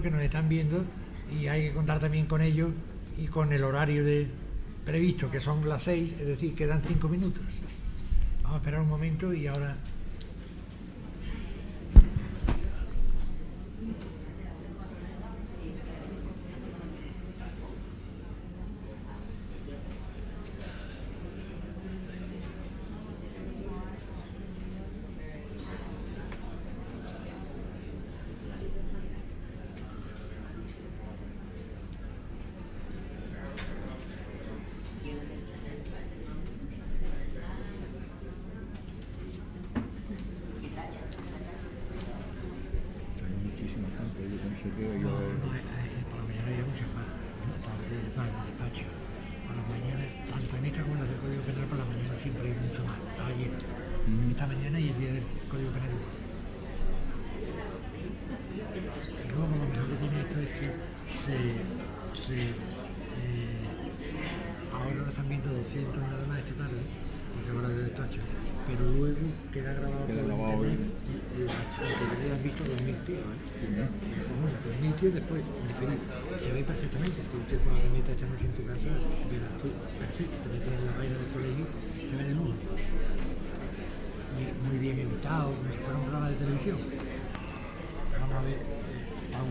que nos están viendo y hay que contar también con ellos y con el horario previsto, que son las 6, es decir, quedan 5 minutos. Vamos a esperar un momento y ahora... Por la mañana había muchas más, en la tarde más de despacho. Por la mañana, tanto en esta como en la del Código Penal, por la mañana siempre hay mucho más, estaba lleno. Esta mañana y el día del Código Penal igual. Y luego lo mejor que tiene esto es que ahora lo están viendo 200 nada más esta tarde, porque ahora de despacho, pero luego queda grabado por internet y lo han visto 2000 tíos, Cojones, 2000 tíos después, diferido. Se ve perfectamente, usted cuando te metas esta noche en tu casa, verás tú, perfecto, te metes en la vaina del colegio, se ve de lujo. Y muy bien editado, como si fuera un programa de televisión. Vamos a ver, Pau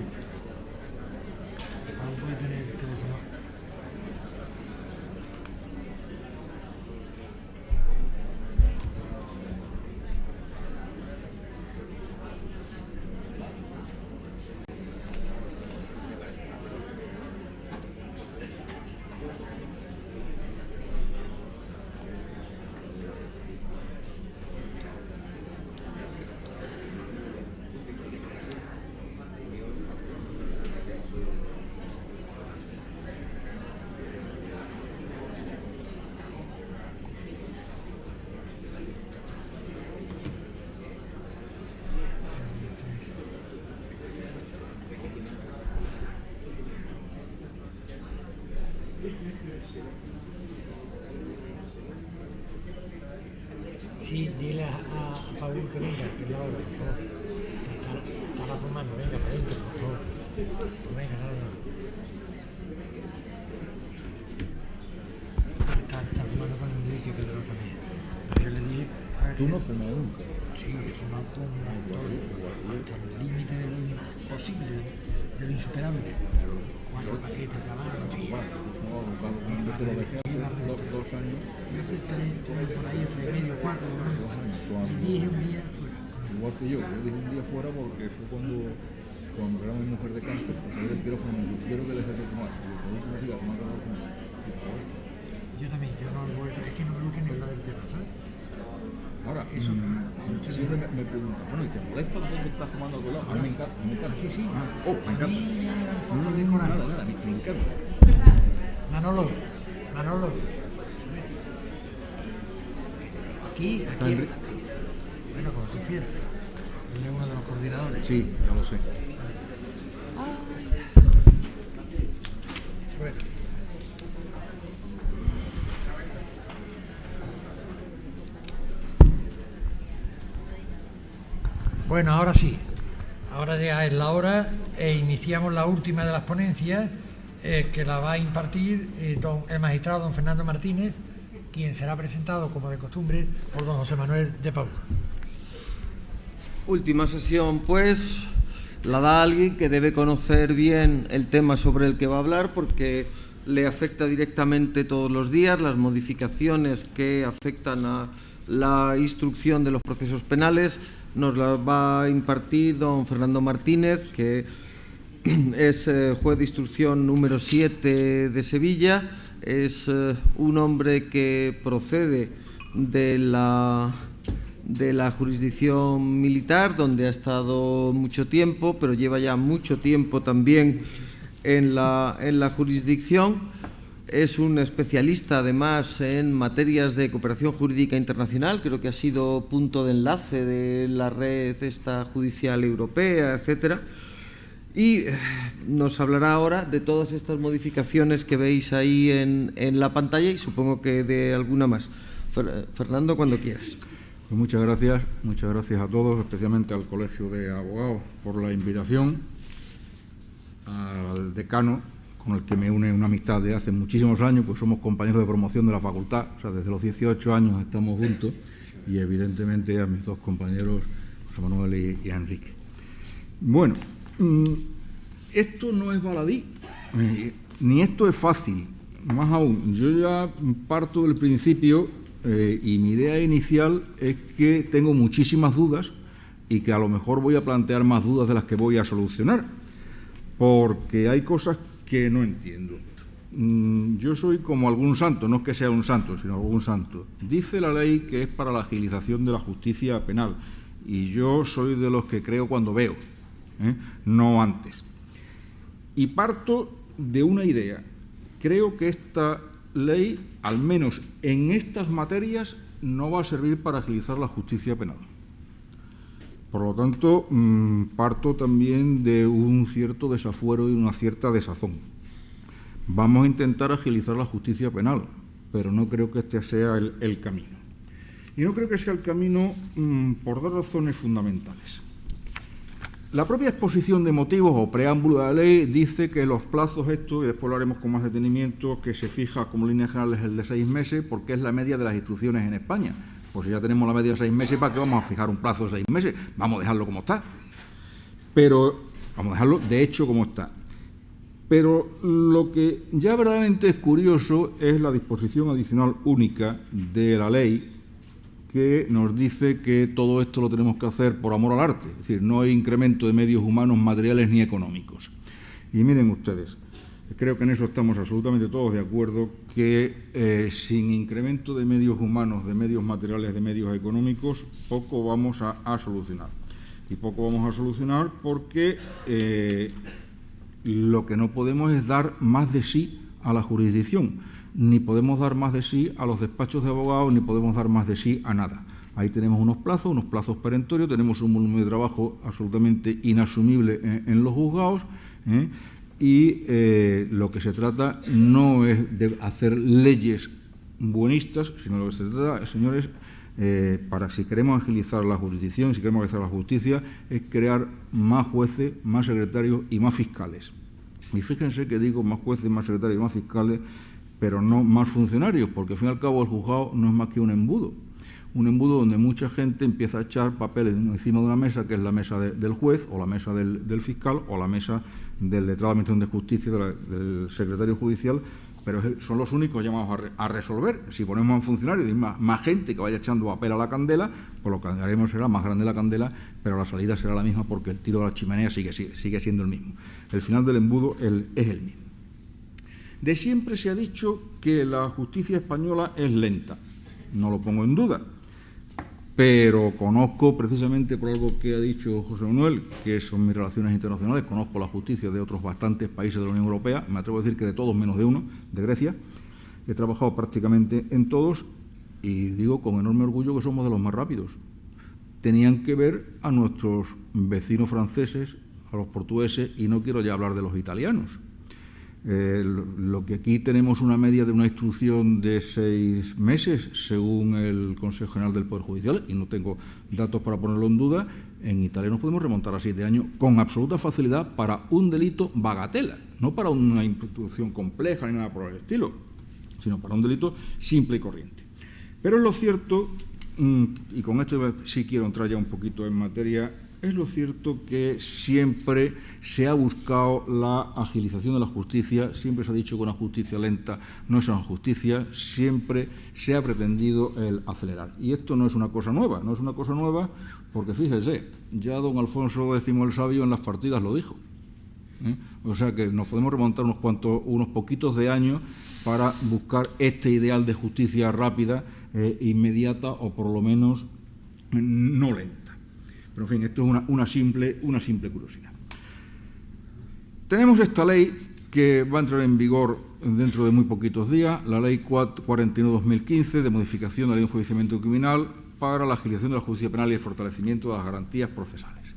puede tener el teléfono. Sí, dile a Paul que venga, que es la hora, por favor. Está fumando, venga para adentro, por favor. Pues venga, nada. Está fumando con Enrique Pedro también. Yo le dije... ¿Tú no fumas nunca? Sí, he fumado con hasta el límite de lo imposible, de lo insuperable. 4 paquetes de habano, sí. Yo te lo dejé hace 2 años. Yo hace 3 por ahí, 3 y medio, 4, y dije un día fuera. Igual que yo dije un día fuera porque fue cuando era mi mujer de cáncer, pues salí del quirófano y yo quiero que dejes de fumar. Y yo te una cigarro, no te vas a fumar. Yo también, yo no he vuelto, es que no me gusta ni hablar del tema, ¿sabes? Ahora, eso siempre me preguntan, bueno, ¿y te molesta dónde estás fumando a tu lado? A mí me encanta, me encanta. Aquí sí. Me encanta. A mí ya me da un poco de coraje. Nada, me encanta. Manolo. Aquí. Bueno, como tú quieras. Él es uno de los coordinadores. Sí, ya lo sé. Bueno. Bueno, ahora sí. Ahora ya es la hora e iniciamos la última de las ponencias que la va a impartir el magistrado don Fernando Martínez, quien será presentado, como de costumbre, por don José Manuel de Paula. Última sesión, pues, la da alguien que debe conocer bien el tema sobre el que va a hablar, porque le afecta directamente todos los días las modificaciones que afectan a la instrucción de los procesos penales. Nos la va a impartir don Fernando Martínez, que es juez de instrucción número 7 de Sevilla. Es un hombre que procede de la jurisdicción militar, donde ha estado mucho tiempo, pero lleva ya mucho tiempo también en la jurisdicción. Es un especialista, además, en materias de cooperación jurídica internacional. Creo que ha sido punto de enlace de la red esta judicial europea, etcétera. Y nos hablará ahora de todas estas modificaciones que veis ahí en la pantalla y supongo que de alguna más. Fernando, cuando quieras. Pues muchas gracias a todos, especialmente al Colegio de Abogados por la invitación. al decano, con el que me une una amistad de hace muchísimos años, pues somos compañeros de promoción de la facultad, o sea, desde los 18 años estamos juntos, y evidentemente a mis dos compañeros, José Manuel y a Enrique. Bueno, esto no es baladí, ni esto es fácil, más aún, yo ya parto del principio y mi idea inicial es que tengo muchísimas dudas y que a lo mejor voy a plantear más dudas de las que voy a solucionar, porque hay cosas que no entiendo. Yo soy como algún santo, no es que sea un santo, sino algún santo. Dice la ley que es para la agilización de la justicia penal, y yo soy de los que creo cuando veo, no antes. Y parto de una idea. Creo que esta ley, al menos en estas materias, no va a servir para agilizar la justicia penal. Por lo tanto, parto también de un cierto desafuero y una cierta desazón. Vamos a intentar agilizar la justicia penal, pero no creo que este sea el camino. Y no creo que sea el camino por dos razones fundamentales. La propia exposición de motivos o preámbulo de la ley dice que los plazos estos, y después lo haremos con más detenimiento, que se fija como línea general es el de 6 meses, porque es la media de las instrucciones en España. Pues si ya tenemos la media de 6 meses, ¿para qué vamos a fijar un plazo de 6 meses? Vamos a dejarlo como está. Pero vamos a dejarlo de hecho como está. Pero lo que ya verdaderamente es curioso es la disposición adicional única de la ley, que nos dice que todo esto lo tenemos que hacer por amor al arte, es decir, no hay incremento de medios humanos, materiales ni económicos. Y miren ustedes, creo que en eso estamos absolutamente todos de acuerdo, que sin incremento de medios humanos, de medios materiales, de medios económicos, poco vamos a solucionar. Y poco vamos a solucionar porque lo que no podemos es dar más de sí a la jurisdicción, ni podemos dar más de sí a los despachos de abogados, ni podemos dar más de sí a nada. Ahí tenemos unos plazos perentorios, tenemos un volumen de trabajo absolutamente inasumible en los juzgados, y lo que se trata no es de hacer leyes buenistas, sino lo que se trata, señores, para si queremos agilizar la jurisdicción, si queremos agilizar la justicia, es crear más jueces, más secretarios y más fiscales. Y fíjense que digo más jueces, más secretarios y más fiscales, pero no más funcionarios, porque al fin y al cabo el juzgado no es más que un embudo donde mucha gente empieza a echar papeles encima de una mesa, que es la mesa del juez, o la mesa del fiscal, o la mesa del letrado de Administración de Justicia, del secretario judicial, pero son los únicos llamados a resolver. Si ponemos más funcionarios y más gente que vaya echando papel a la candela, pues lo que haremos será más grande la candela, pero la salida será la misma, porque el tiro de la chimenea sigue siendo el mismo. El final del embudo es el mismo. De siempre se ha dicho que la justicia española es lenta. No lo pongo en duda, pero conozco, precisamente por algo que ha dicho José Manuel, que son mis relaciones internacionales, conozco la justicia de otros bastantes países de la Unión Europea, me atrevo a decir que de todos menos de uno, de Grecia. He trabajado prácticamente en todos y digo con enorme orgullo que somos de los más rápidos. Tenían que ver a nuestros vecinos franceses, a los portugueses, y no quiero ya hablar de los italianos. Lo que aquí tenemos una media de una instrucción de 6 meses, según el Consejo General del Poder Judicial, y no tengo datos para ponerlo en duda, en Italia nos podemos remontar a 7 años con absoluta facilidad para un delito bagatela, no para una instrucción compleja ni nada por el estilo, sino para un delito simple y corriente. Pero es lo cierto, y con esto sí quiero entrar ya un poquito en materia, es lo cierto que siempre se ha buscado la agilización de la justicia, siempre se ha dicho que una justicia lenta no es una justicia, siempre se ha pretendido el acelerar. Y esto no es una cosa nueva, porque fíjese, ya don Alfonso X el Sabio en las partidas lo dijo. O sea que nos podemos remontar unos poquitos de años para buscar este ideal de justicia rápida, inmediata o por lo menos no lenta. Pero, en fin, esto es una simple curiosidad. Tenemos esta ley que va a entrar en vigor dentro de muy poquitos días, la Ley 49/2015 de modificación de la Ley de Enjuiciamiento Criminal para la agilización de la justicia penal y el fortalecimiento de las garantías procesales.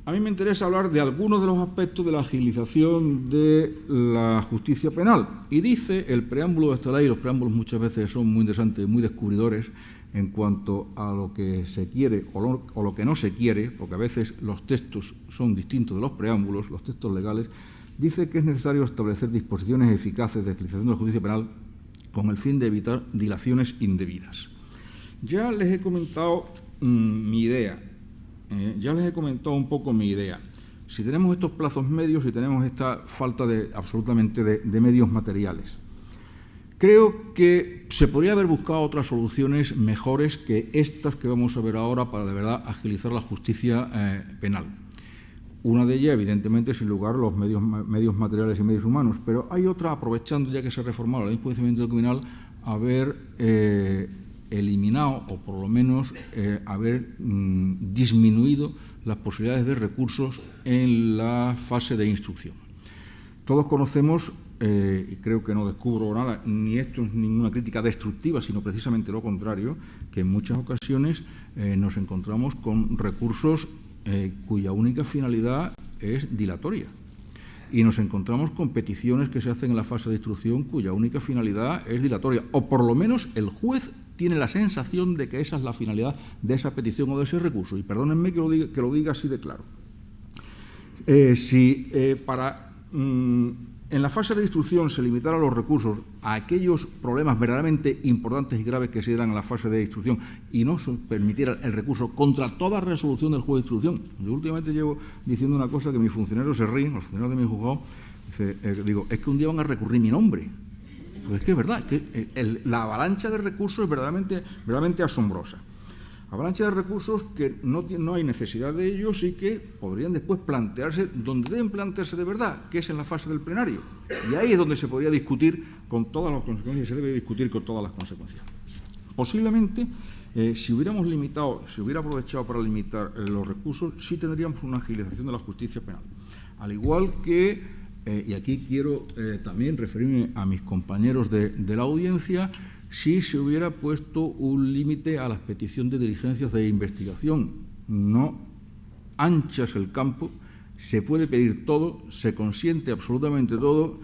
A mí me interesa hablar de algunos de los aspectos de la agilización de la justicia penal. Y dice el preámbulo de esta ley, los preámbulos muchas veces son muy interesantes, muy descubridores, en cuanto a lo que se quiere o lo que no se quiere, porque a veces los textos son distintos de los preámbulos, los textos legales, dice que es necesario establecer disposiciones eficaces de agilización de la justicia penal con el fin de evitar dilaciones indebidas. Ya les he comentado mi idea, ya les he comentado un poco mi idea. Si tenemos estos plazos medios y tenemos esta falta absolutamente de medios materiales, creo que se podría haber buscado otras soluciones mejores que estas que vamos a ver ahora para de verdad agilizar la justicia penal. Una de ellas, evidentemente, sin lugar, los medios materiales y medios humanos, pero hay otra, aprovechando ya que se ha reformado la ley de enjuiciamiento criminal, haber eliminado o por lo menos haber disminuido las posibilidades de recursos en la fase de instrucción. Todos conocemos, y creo que no descubro nada, ni esto es ninguna crítica destructiva, sino precisamente lo contrario, que en muchas ocasiones nos encontramos con recursos cuya única finalidad es dilatoria. Y nos encontramos con peticiones que se hacen en la fase de instrucción cuya única finalidad es dilatoria, o por lo menos el juez tiene la sensación de que esa es la finalidad de esa petición o de ese recurso. Y perdónenme que lo diga así de claro. En la fase de instrucción se limitaran los recursos a aquellos problemas verdaderamente importantes y graves que se dieran en la fase de instrucción y no se permitiera el recurso contra toda resolución del juez de instrucción. Yo últimamente llevo diciendo una cosa que mis funcionarios se ríen, los funcionarios de mi juzgado, digo, es que un día van a recurrir mi nombre. Pues es que es verdad, la avalancha de recursos es verdaderamente asombrosa. Avalancha de recursos que no hay necesidad de ellos y que podrían después plantearse donde deben plantearse de verdad, que es en la fase del plenario. Y ahí es donde se podría discutir con todas las consecuencias, se debe discutir con todas las consecuencias. Posiblemente, si hubiera aprovechado para limitar los recursos, sí tendríamos una agilización de la justicia penal. Al igual que, y aquí quiero también referirme a mis compañeros de la audiencia, si se hubiera puesto un límite a la petición de diligencias de investigación. No anchas el campo, se puede pedir todo, se consiente absolutamente todo,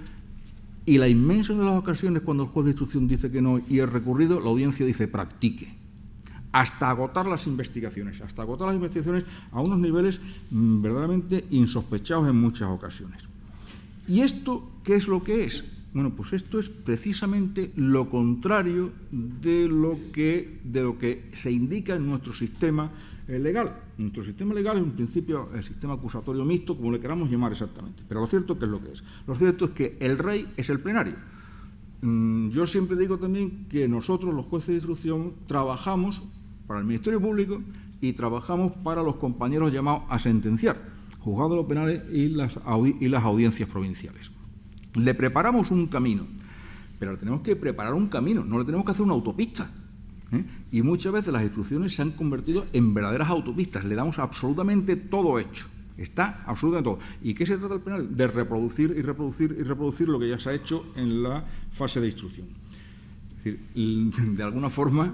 y la inmensa de las ocasiones cuando el juez de instrucción dice que no y es recurrido, la audiencia dice practique, hasta agotar las investigaciones a unos niveles verdaderamente insospechados en muchas ocasiones. ¿Y esto qué es lo que es? Bueno, pues esto es precisamente lo contrario de lo que se indica en nuestro sistema legal. Nuestro sistema legal es un principio, el sistema acusatorio mixto, como le queramos llamar exactamente, pero lo cierto que es lo que es. Lo cierto es que el rey es el plenario. Yo siempre digo también que nosotros, los jueces de instrucción, trabajamos para el Ministerio Público y trabajamos para los compañeros llamados a sentenciar, juzgados de los penales y las audiencias provinciales. Le preparamos un camino, pero le tenemos que preparar un camino, no le tenemos que hacer una autopista. Y muchas veces las instrucciones se han convertido en verdaderas autopistas, le damos absolutamente todo hecho, está absolutamente todo. ¿Y qué se trata el penal? De reproducir y reproducir y reproducir lo que ya se ha hecho en la fase de instrucción. Es decir, de alguna forma,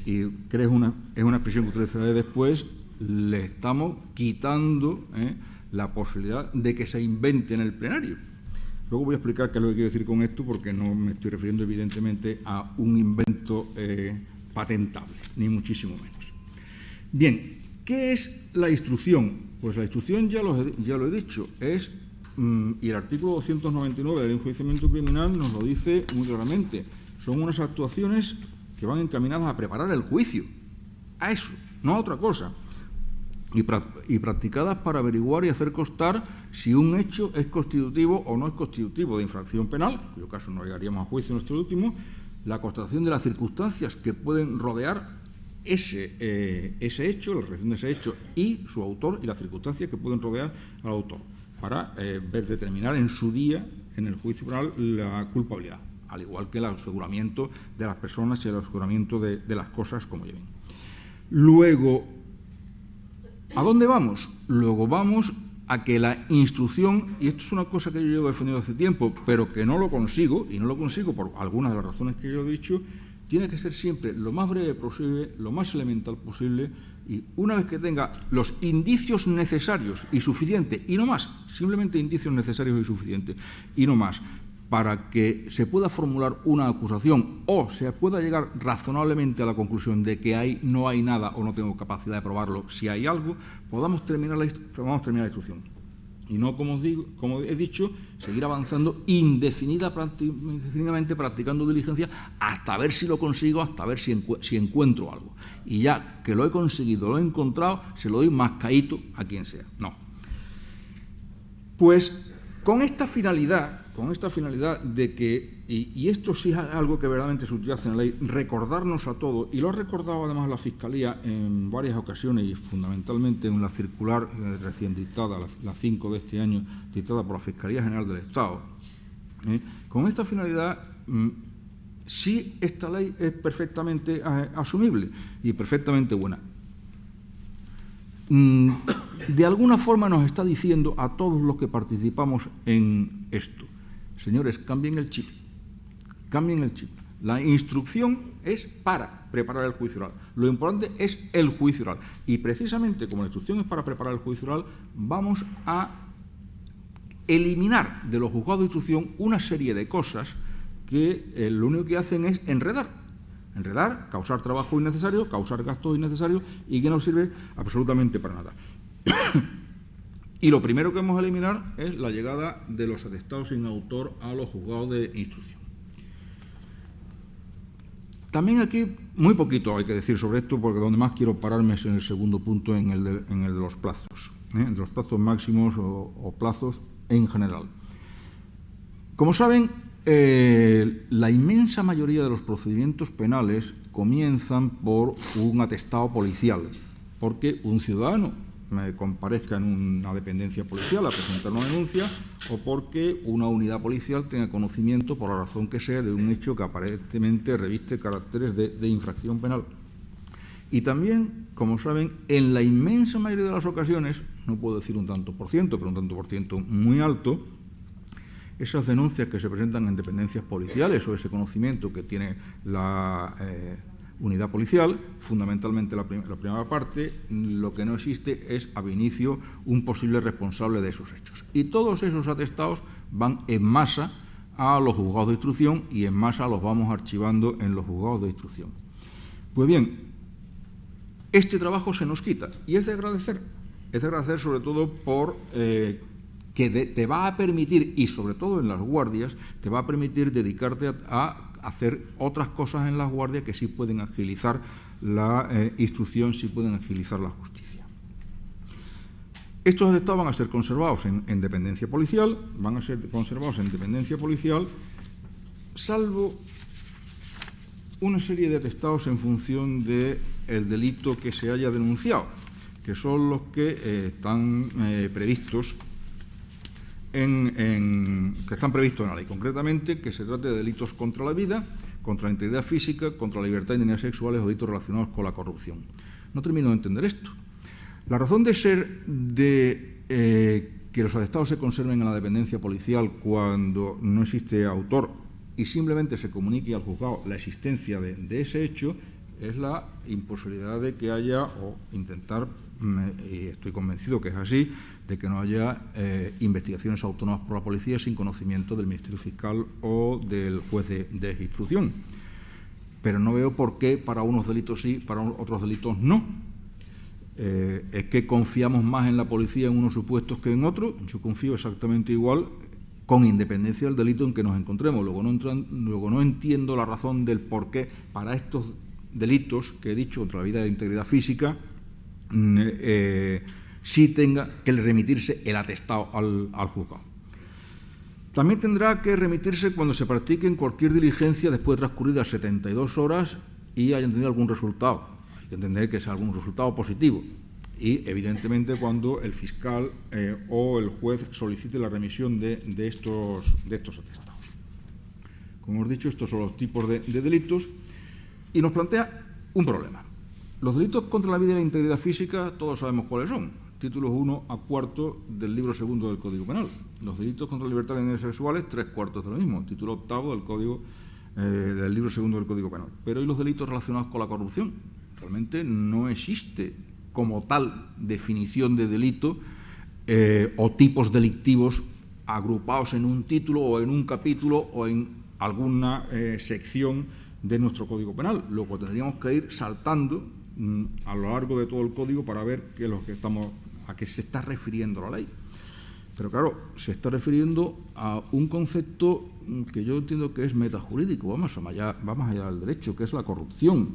y creo es una expresión que utilizaré después, le estamos quitando la posibilidad de que se invente en el plenario. Luego voy a explicar qué es lo que quiero decir con esto, porque no me estoy refiriendo evidentemente a un invento patentable, ni muchísimo menos. Bien, ¿qué es la instrucción? Pues la instrucción, ya lo he dicho, es, y el artículo 299 de la Ley de Enjuiciamiento Criminal nos lo dice muy claramente, son unas actuaciones que van encaminadas a preparar el juicio, a eso, no a otra cosa. Y practicadas para averiguar y hacer constar si un hecho es constitutivo o no es constitutivo de infracción penal, en cuyo caso no llegaríamos a juicio en nuestro último, la constatación de las circunstancias que pueden rodear ese hecho, la realización de ese hecho y su autor y las circunstancias que pueden rodear al autor, para determinar en su día, en el juicio penal, la culpabilidad, al igual que el aseguramiento de las personas y el aseguramiento de las cosas como lleven. Luego, ¿a dónde vamos? Luego vamos a que la instrucción, y esto es una cosa que yo llevo defendiendo hace tiempo, pero que no lo consigo, y no lo consigo por algunas de las razones que yo he dicho, tiene que ser siempre lo más breve posible, lo más elemental posible, y una vez que tenga los indicios necesarios y suficientes, y no más, simplemente indicios necesarios y suficientes, y no más, para que se pueda formular una acusación o se pueda llegar razonablemente a la conclusión de que no hay nada o no tengo capacidad de probarlo, si hay algo, podamos terminar la instrucción. Y no, como he dicho, seguir avanzando indefinidamente practicando diligencia hasta ver si lo consigo, hasta ver si encuentro algo. Y ya que lo he conseguido, lo he encontrado, se lo doy mascaíto a quien sea. No. Pues con esta finalidad de que, y esto sí es algo que verdaderamente subyace en la ley, recordarnos a todos, y lo ha recordado además la Fiscalía en varias ocasiones y fundamentalmente en la circular recién dictada, la 5 de este año, dictada por la Fiscalía General del Estado. Con esta finalidad, sí, esta ley es perfectamente asumible y perfectamente buena. De alguna forma nos está diciendo a todos los que participamos en esto: señores, cambien el chip, cambien el chip. La instrucción es para preparar el juicio oral. Lo importante es el juicio oral. Y precisamente como la instrucción es para preparar el juicio oral, vamos a eliminar de los juzgados de instrucción una serie de cosas que lo único que hacen es enredar, causar trabajo innecesario, causar gastos innecesarios y que no sirve absolutamente para nada. Y lo primero que vamos a eliminar es la llegada de los atestados sin autor a los juzgados de instrucción. También aquí, muy poquito hay que decir sobre esto, porque donde más quiero pararme es en el segundo punto, en el de los plazos, de los plazos máximos o plazos en general. Como saben, la inmensa mayoría de los procedimientos penales comienzan por un atestado policial, porque un ciudadano comparezca en una dependencia policial a presentar una denuncia o porque una unidad policial tenga conocimiento, por la razón que sea, de un hecho que aparentemente reviste caracteres de infracción penal. Y también, como saben, en la inmensa mayoría de las ocasiones, no puedo decir un tanto por ciento, pero un tanto por ciento muy alto, esas denuncias que se presentan en dependencias policiales o ese conocimiento que tiene la unidad policial, fundamentalmente la primera parte, lo que no existe es ab inicio un posible responsable de esos hechos. Y todos esos atestados van en masa a los juzgados de instrucción y en masa los vamos archivando en los juzgados de instrucción. Pues bien, este trabajo se nos quita y es de agradecer sobre todo por que te va a permitir, y sobre todo en las guardias, te va a permitir dedicarte a hacer otras cosas en las guardias que sí pueden agilizar la instrucción, sí pueden agilizar la justicia. Estos atestados van a ser conservados en dependencia policial, salvo una serie de atestados en función del delito que se haya denunciado, que son los que están previstos en la ley, concretamente que se trate de delitos contra la vida, contra la integridad física, contra la libertad y dignidad sexuales o delitos relacionados con la corrupción. No termino de entender esto. La razón de ser de que los atestados se conserven en la dependencia policial cuando no existe autor y simplemente se comunique al juzgado la existencia de ese hecho es la imposibilidad de que haya, o intentar, y estoy convencido que es así, de que no haya investigaciones autónomas por la policía sin conocimiento del Ministerio Fiscal o del juez de instrucción. Pero no veo por qué para unos delitos sí, para otros delitos no. ¿Es que confiamos más en la policía en unos supuestos que en otros? Yo confío exactamente igual, con independencia del delito en que nos encontremos. Luego no entiendo la razón del por qué para estos delitos que he dicho contra la vida y la integridad física sí tenga que remitirse el atestado al juzgado. También tendrá que remitirse cuando se practique en cualquier diligencia después de transcurridas 72 horas y hayan tenido algún resultado. Hay que entender que sea algún resultado positivo. Y, evidentemente, cuando el fiscal o el juez solicite la remisión de estos atestados. Como hemos dicho, estos son los tipos de delitos y nos plantea un problema. Los delitos contra la vida y la integridad física, todos sabemos cuáles son. Títulos 1 a 4 del libro 2 del Código Penal. Los delitos contra la libertad y la dignidad sexuales, 3/4 de lo mismo. Título 8 del libro 2 del Código Penal. Pero ¿y los delitos relacionados con la corrupción? Realmente no existe como tal definición de delito o tipos delictivos agrupados en un título o en un capítulo o en alguna sección de nuestro Código Penal. Luego tendríamos que ir saltando a lo largo de todo el Código para ver a qué se está refiriendo la ley. Pero claro, se está refiriendo a un concepto que yo entiendo que es metajurídico, va más allá del derecho, que es la corrupción.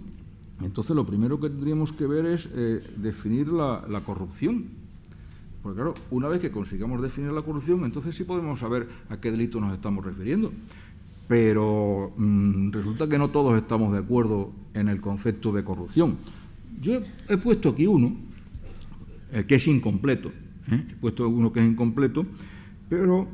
Entonces, lo primero que tendríamos que ver es definir la corrupción. Porque claro, una vez que consigamos definir la corrupción, entonces sí podemos saber a qué delito nos estamos refiriendo. Pero resulta que no todos estamos de acuerdo en el concepto de corrupción. Yo he puesto aquí uno que es incompleto. He puesto uno que es incompleto, pero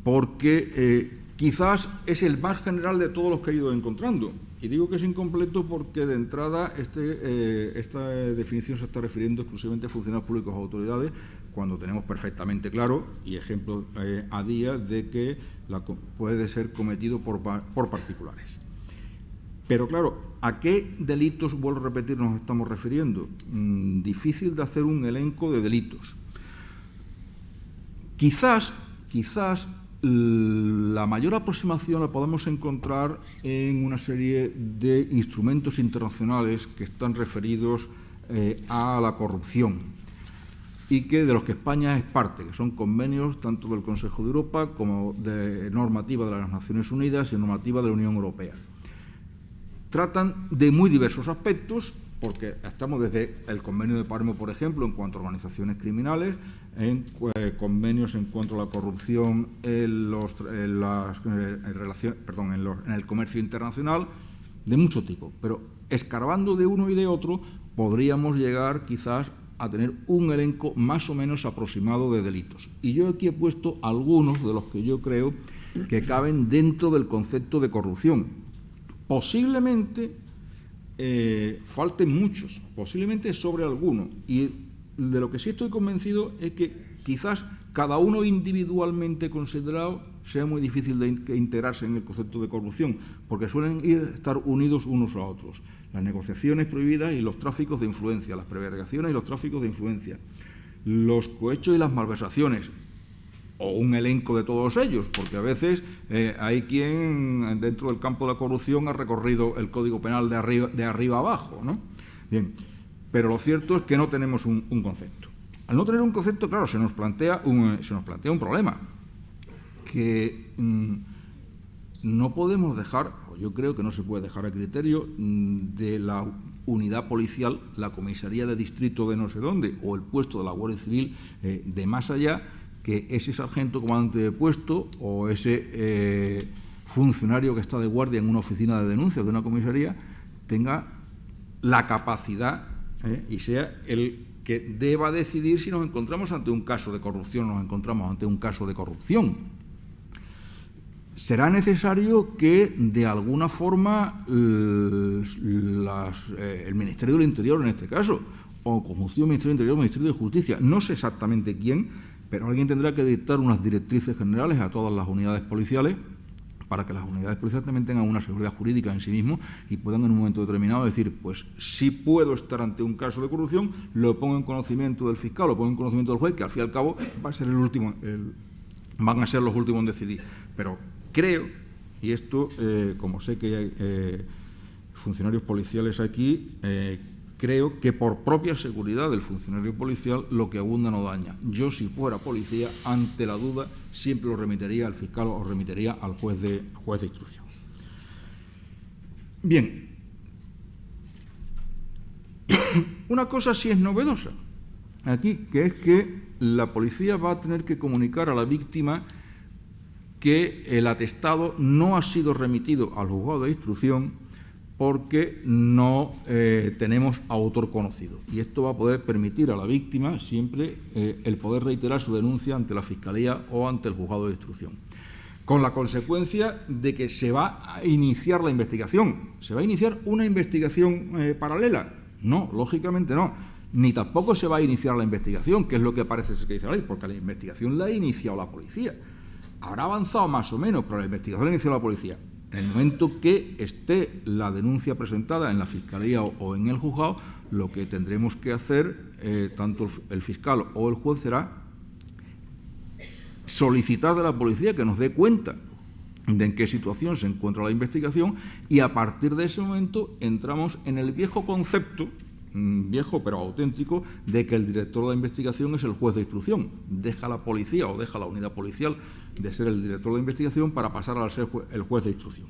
porque quizás es el más general de todos los que he ido encontrando. Y digo que es incompleto porque de entrada esta definición se está refiriendo exclusivamente a funcionarios públicos o autoridades, cuando tenemos perfectamente claro, y ejemplos a día, de que puede ser cometido por particulares. Pero claro, ¿a qué delitos, vuelvo a repetir, nos estamos refiriendo? Difícil de hacer un elenco de delitos. Quizás la mayor aproximación la podemos encontrar en una serie de instrumentos internacionales que están referidos a la corrupción y de los que España es parte, que son convenios tanto del Consejo de Europa como de normativa de las Naciones Unidas y normativa de la Unión Europea. Tratan de muy diversos aspectos, porque estamos desde el convenio de Palermo, por ejemplo, en cuanto a organizaciones criminales, en convenios en cuanto a la corrupción en el comercio internacional, de mucho tipo. Pero escarbando de uno y de otro, podríamos llegar quizás a tener un elenco más o menos aproximado de delitos. Y yo aquí he puesto algunos de los que yo creo que caben dentro del concepto de corrupción. Posiblemente falten muchos, posiblemente sobre alguno, y de lo que sí estoy convencido es que quizás cada uno individualmente considerado sea muy difícil de integrarse en el concepto de corrupción, porque suelen estar unidos unos a otros. Las negociaciones prohibidas y los tráficos de influencia, las prevaricaciones y los tráficos de influencia, los cohechos y las malversaciones, o un elenco de todos ellos, porque a veces hay quien dentro del campo de la corrupción ha recorrido el Código Penal de arriba a abajo, ¿no? Bien, pero lo cierto es que no tenemos un concepto. Al no tener un concepto, claro, se nos plantea un problema, que no podemos dejar, o yo creo que no se puede dejar a criterio de la unidad policial, la comisaría de distrito de no sé dónde, o el puesto de la Guardia Civil de más allá, que ese sargento comandante de puesto o ese funcionario que está de guardia en una oficina de denuncias de una comisaría tenga la capacidad y sea el que deba decidir si nos encontramos ante un caso de corrupción o nos encontramos ante un caso de corrupción. Será necesario que, de alguna forma, el Ministerio del Interior, en este caso, o conjunción Ministerio del Interior, Ministerio de Justicia, no sé exactamente quién, pero alguien tendrá que dictar unas directrices generales a todas las unidades policiales para que las unidades policiales también tengan una seguridad jurídica en sí mismos y puedan en un momento determinado decir, pues si puedo estar ante un caso de corrupción, lo pongo en conocimiento del fiscal, lo pongo en conocimiento del juez, que al fin y al cabo va a ser van a ser los últimos en decidir. Pero creo, y esto, como sé que hay funcionarios policiales aquí, creo que por propia seguridad del funcionario policial lo que abunda no daña. Yo, si fuera policía, ante la duda, siempre lo remitiría al fiscal o remitiría al juez de instrucción. Bien. Una cosa sí es novedosa aquí, que es que la policía va a tener que comunicar a la víctima que el atestado no ha sido remitido al juzgado de instrucción porque no tenemos autor conocido. Y esto va a poder permitir a la víctima siempre el poder reiterar su denuncia ante la Fiscalía o ante el juzgado de instrucción. Con la consecuencia de que se va a iniciar la investigación. ¿Se va a iniciar una investigación paralela? No, lógicamente no. Ni tampoco se va a iniciar la investigación, que es lo que parece ser que dice la ley, porque la investigación la ha iniciado la policía. Habrá avanzado más o menos, pero la investigación la ha iniciado la policía. En el momento que esté la denuncia presentada en la Fiscalía o en el juzgado, lo que tendremos que hacer, tanto el fiscal o el juez, será solicitar de la policía que nos dé cuenta de en qué situación se encuentra la investigación, y a partir de ese momento entramos en el viejo concepto, viejo pero auténtico, de que el director de la investigación es el juez de instrucción. Deja la policía o deja la unidad policial de ser el director de la investigación para pasar a ser el juez de instrucción.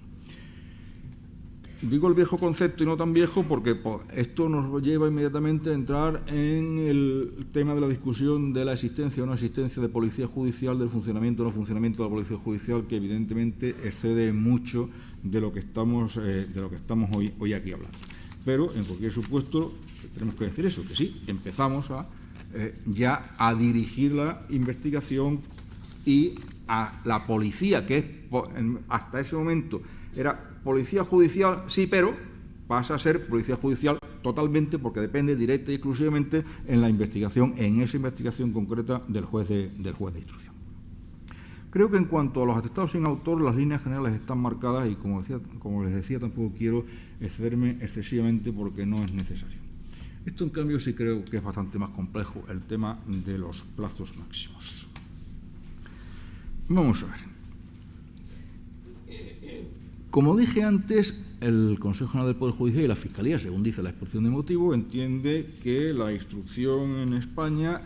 Digo el viejo concepto y no tan viejo porque esto nos lleva inmediatamente a entrar en el tema de la discusión de la existencia o no existencia de policía judicial, del funcionamiento o no funcionamiento de la policía judicial, que evidentemente excede mucho de lo que estamos hoy aquí hablando. Pero, en cualquier supuesto, tenemos que decir eso, que sí, empezamos ya a dirigir la investigación, y a la policía, que es, hasta ese momento era policía judicial, sí, pero pasa a ser policía judicial totalmente, porque depende directa y exclusivamente en la investigación, en esa investigación concreta del juez de instrucción. Creo que en cuanto a los atestados sin autor, las líneas generales están marcadas y, como les decía, tampoco quiero excederme excesivamente porque no es necesario. Esto, en cambio, sí creo que es bastante más complejo, el tema de los plazos máximos. Vamos a ver. Como dije antes, el Consejo General del Poder Judicial y la Fiscalía, según dice la exposición de motivo, entiende que la instrucción en España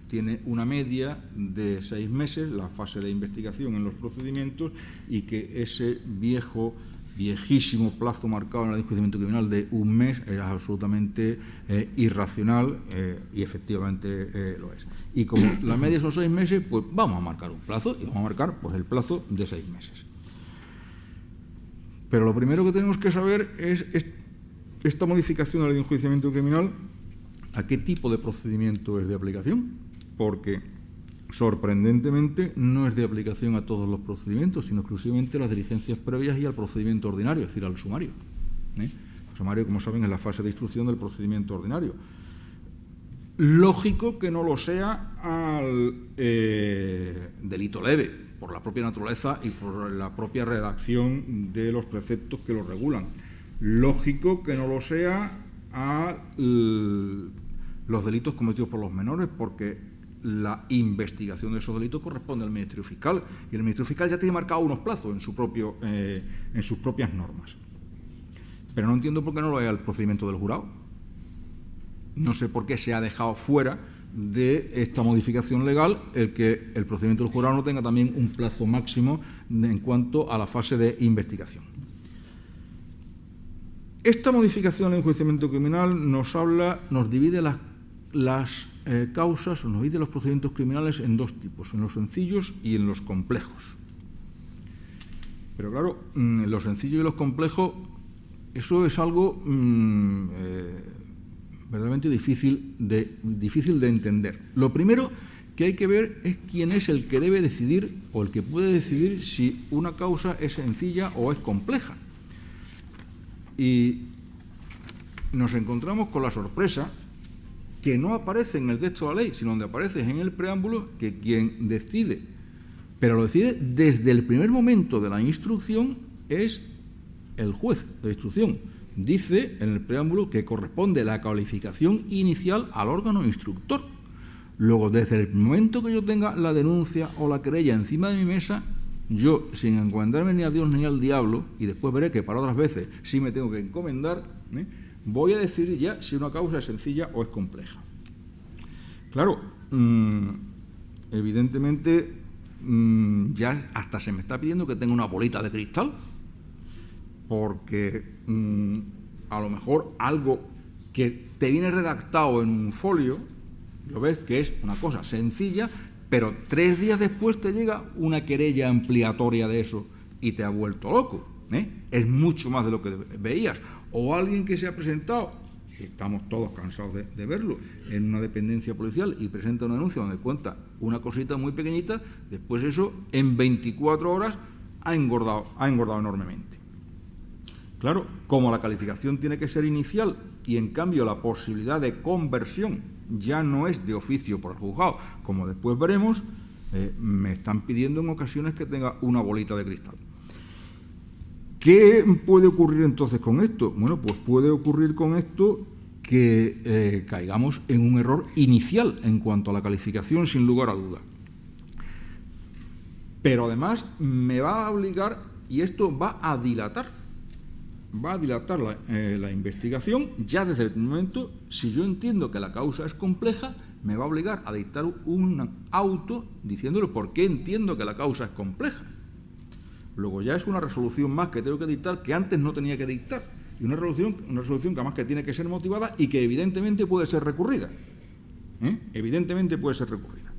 tiene una media de 6 meses, la fase de investigación en los procedimientos, y que ese viejísimo plazo marcado en el enjuiciamiento criminal de 1 mes era absolutamente irracional, y efectivamente lo es. Y como la media son 6 meses, pues vamos a marcar un plazo, y vamos a marcar pues el plazo de 6 meses. Pero lo primero que tenemos que saber es esta modificación de la ley de enjuiciamiento criminal, ¿a qué tipo de procedimiento es de aplicación? Porque, sorprendentemente, no es de aplicación a todos los procedimientos, sino exclusivamente a las diligencias previas y al procedimiento ordinario, es decir, al sumario. El sumario, como saben, es la fase de instrucción del procedimiento ordinario. Lógico que no lo sea al delito leve, por la propia naturaleza y por la propia redacción de los preceptos que lo regulan. Lógico que no lo sea a los delitos cometidos por los menores, porque la investigación de esos delitos corresponde al Ministerio Fiscal, y el Ministerio Fiscal ya tiene marcado unos plazos en sus propias normas. Pero no entiendo por qué no lo es al procedimiento del jurado. No sé por qué se ha dejado fuera de esta modificación legal el que el procedimiento del jurado no tenga también un plazo máximo en cuanto a la fase de investigación. Esta modificación del enjuiciamiento criminal nos divide las causas, o nos divide los procedimientos criminales en 2 tipos, en los sencillos y en los complejos. Pero claro, en los sencillos y los complejos, eso es algo verdaderamente difícil de entender. Lo primero que hay que ver es quién es el que debe decidir, o el que puede decidir, si una causa es sencilla o es compleja. Y nos encontramos con la sorpresa que no aparece en el texto de la ley, sino donde aparece en el preámbulo, que quien decide, pero lo decide desde el primer momento de la instrucción, es el juez de instrucción. Dice en el preámbulo que corresponde la calificación inicial al órgano instructor. Luego, desde el momento que yo tenga la denuncia o la querella encima de mi mesa, yo, sin encomendarme ni a Dios ni al diablo, y después veré que para otras veces sí me tengo que encomendar, voy a decidir ya si una causa es sencilla o es compleja. Claro, evidentemente ya hasta se me está pidiendo que tenga una bolita de cristal, porque a lo mejor algo que te viene redactado en un folio, lo ves que es una cosa sencilla, pero 3 días después te llega una querella ampliatoria de eso y te ha vuelto loco. Es mucho más de lo que veías. O alguien que se ha presentado, y estamos todos cansados de verlo, en una dependencia policial, y presenta una denuncia donde cuenta una cosita muy pequeñita, después eso en 24 horas ha engordado enormemente. Claro, como la calificación tiene que ser inicial y en cambio la posibilidad de conversión ya no es de oficio por el juzgado, como después veremos, me están pidiendo en ocasiones que tenga una bolita de cristal. ¿Qué puede ocurrir entonces con esto? Bueno, pues puede ocurrir con esto que caigamos en un error inicial en cuanto a la calificación, sin lugar a duda. Pero además me va a obligar, y esto va a dilatar la investigación. Ya desde el momento, si yo entiendo que la causa es compleja, me va a obligar a dictar un auto diciéndole por qué entiendo que la causa es compleja. Luego ya es una resolución más que tengo que dictar que antes no tenía que dictar. Y una resolución que además que tiene que ser motivada y que evidentemente puede ser recurrida. Evidentemente puede ser recurrida.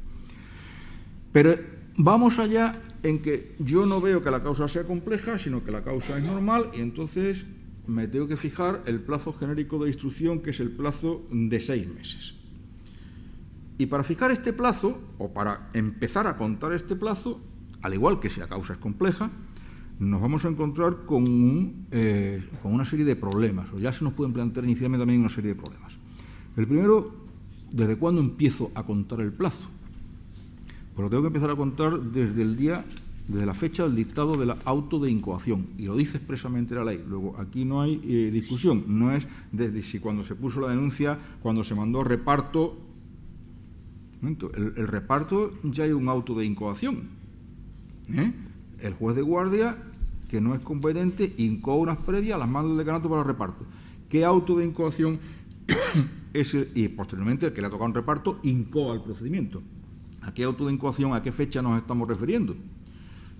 Pero vamos allá en que yo no veo que la causa sea compleja, sino que la causa es normal, y entonces me tengo que fijar el plazo genérico de instrucción, que es el plazo de 6 meses. Y para fijar este plazo, o para empezar a contar este plazo, al igual que si la causa es compleja, nos vamos a encontrar con una serie de problemas, o ya se nos pueden plantear inicialmente también una serie de problemas. El primero, ¿desde cuándo empiezo a contar el plazo? Pues lo tengo que empezar a contar desde la fecha del dictado de la auto de incoación, y lo dice expresamente la ley. Luego, aquí no hay discusión, no es desde si cuando se puso la denuncia, cuando se mandó reparto. El reparto ya hay un auto de incoación. El juez de guardia, que no es competente, incoa unas previas a las manos del decanato para el reparto. ¿Qué auto de incoación es y posteriormente el que le ha tocado un reparto incoa el procedimiento? ¿A qué auto de incoación, a qué fecha nos estamos refiriendo?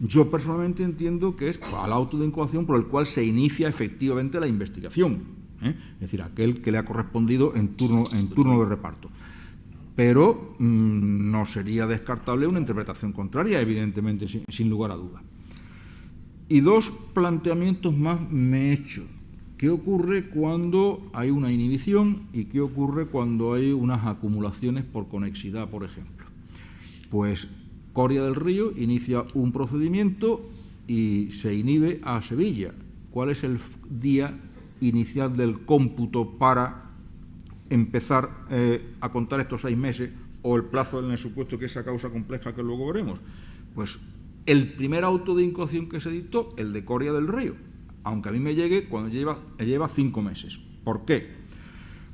Yo personalmente entiendo que es al auto de incoación por el cual se inicia efectivamente la investigación, es decir, aquel que le ha correspondido en turno de reparto. Pero no sería descartable una interpretación contraria, evidentemente, sin lugar a duda. Y 2 planteamientos más me he hecho. ¿Qué ocurre cuando hay una inhibición y qué ocurre cuando hay unas acumulaciones por conexidad, por ejemplo? Pues Coria del Río inicia un procedimiento y se inhibe a Sevilla. ¿Cuál es el día inicial del cómputo para empezar a contar estos 6 meses o el plazo en el supuesto que esa causa compleja que luego veremos? Pues el primer auto de incoación que se dictó, el de Coria del Río, aunque a mí me llegue cuando lleva 5 meses. ¿Por qué?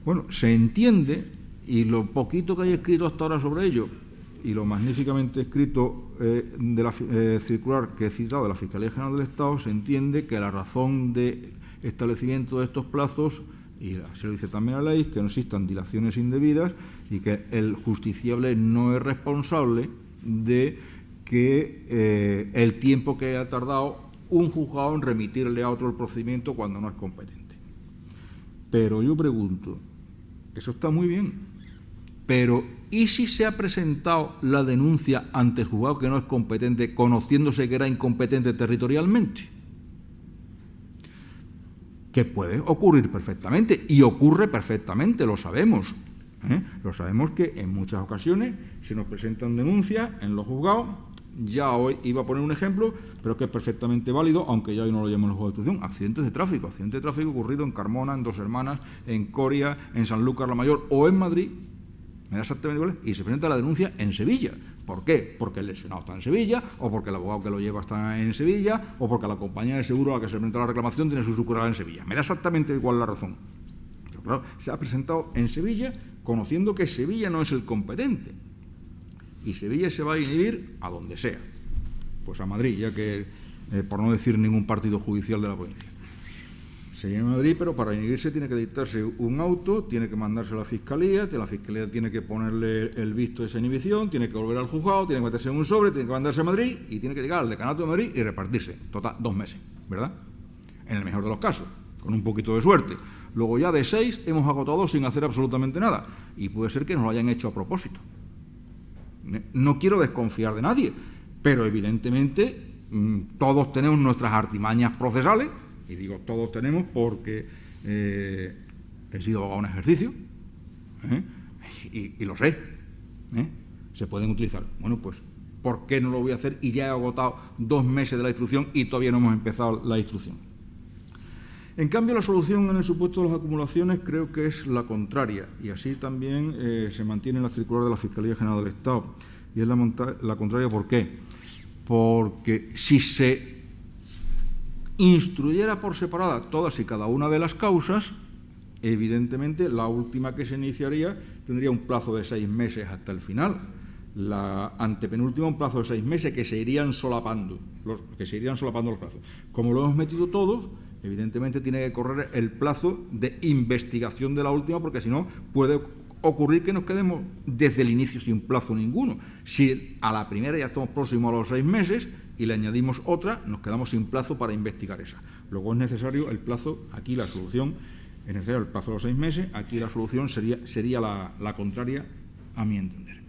Bueno, se entiende, y lo poquito que hay escrito hasta ahora sobre ello, y lo magníficamente escrito de la circular que he citado de la Fiscalía General del Estado, se entiende que la razón de establecimiento de estos plazos, y así lo dice también la ley, que no existan dilaciones indebidas y que el justiciable no es responsable de que el tiempo que haya tardado un juzgado en remitirle a otro el procedimiento cuando no es competente. Pero yo pregunto, eso está muy bien, pero ¿y si se ha presentado la denuncia ante el juzgado que no es competente, conociéndose que era incompetente territorialmente? Que puede ocurrir perfectamente, y ocurre perfectamente, lo sabemos. Lo sabemos que en muchas ocasiones se nos presentan denuncias en los juzgados. Ya hoy iba a poner un ejemplo, pero que es perfectamente válido, aunque ya hoy no lo llamemos en el juego de instrucción. Accidente de tráfico ocurrido en Carmona, en Dos Hermanas, en Coria, en Sanlúcar la Mayor o en Madrid, me da exactamente igual, y se presenta la denuncia en Sevilla. ¿Por qué? Porque el lesionado está en Sevilla, o porque el abogado que lo lleva está en Sevilla, o porque la compañía de seguro a la que se presenta la reclamación tiene su sucursal en Sevilla. Me da exactamente igual la razón. Pero claro, se ha presentado en Sevilla conociendo que Sevilla no es el competente. Y Sevilla se va a inhibir a donde sea. Pues a Madrid, ya que, por no decir ningún partido judicial de la provincia. Se inhibe a Madrid, pero para inhibirse tiene que dictarse un auto, tiene que mandarse a la Fiscalía tiene que ponerle el visto de esa inhibición, tiene que volver al juzgado, tiene que meterse en un sobre, tiene que mandarse a Madrid y tiene que llegar al decanato de Madrid y repartirse. Total, 2 meses, ¿verdad? En el mejor de los casos, con un poquito de suerte. Luego ya de 6 hemos agotado sin hacer absolutamente nada. Y puede ser que nos lo hayan hecho a propósito. No quiero desconfiar de nadie, pero evidentemente todos tenemos nuestras artimañas procesales, y digo todos tenemos porque he sido abogado en ejercicio, y lo sé, se pueden utilizar. Bueno, pues ¿por qué no lo voy a hacer y ya he agotado 2 meses de la instrucción y todavía no hemos empezado la instrucción? En cambio, la solución en el supuesto de las acumulaciones creo que es la contraria, y así también se mantiene en la circular de la Fiscalía General del Estado. Y es la contraria, ¿por qué? Porque si se instruyera por separada todas y cada una de las causas, evidentemente la última que se iniciaría tendría un plazo de 6 meses hasta el final. la antepenúltima un plazo de 6 meses que se irían solapando los plazos. Como lo hemos metido todos, evidentemente tiene que correr el plazo de investigación de la última, porque si no puede ocurrir que nos quedemos desde el inicio sin plazo ninguno. Si a la primera ya estamos próximos a los 6 meses y le añadimos otra, nos quedamos sin plazo para investigar esa. Luego es necesario el plazo, aquí la solución es necesario el plazo de los 6 meses, aquí la solución sería la contraria a mi entender.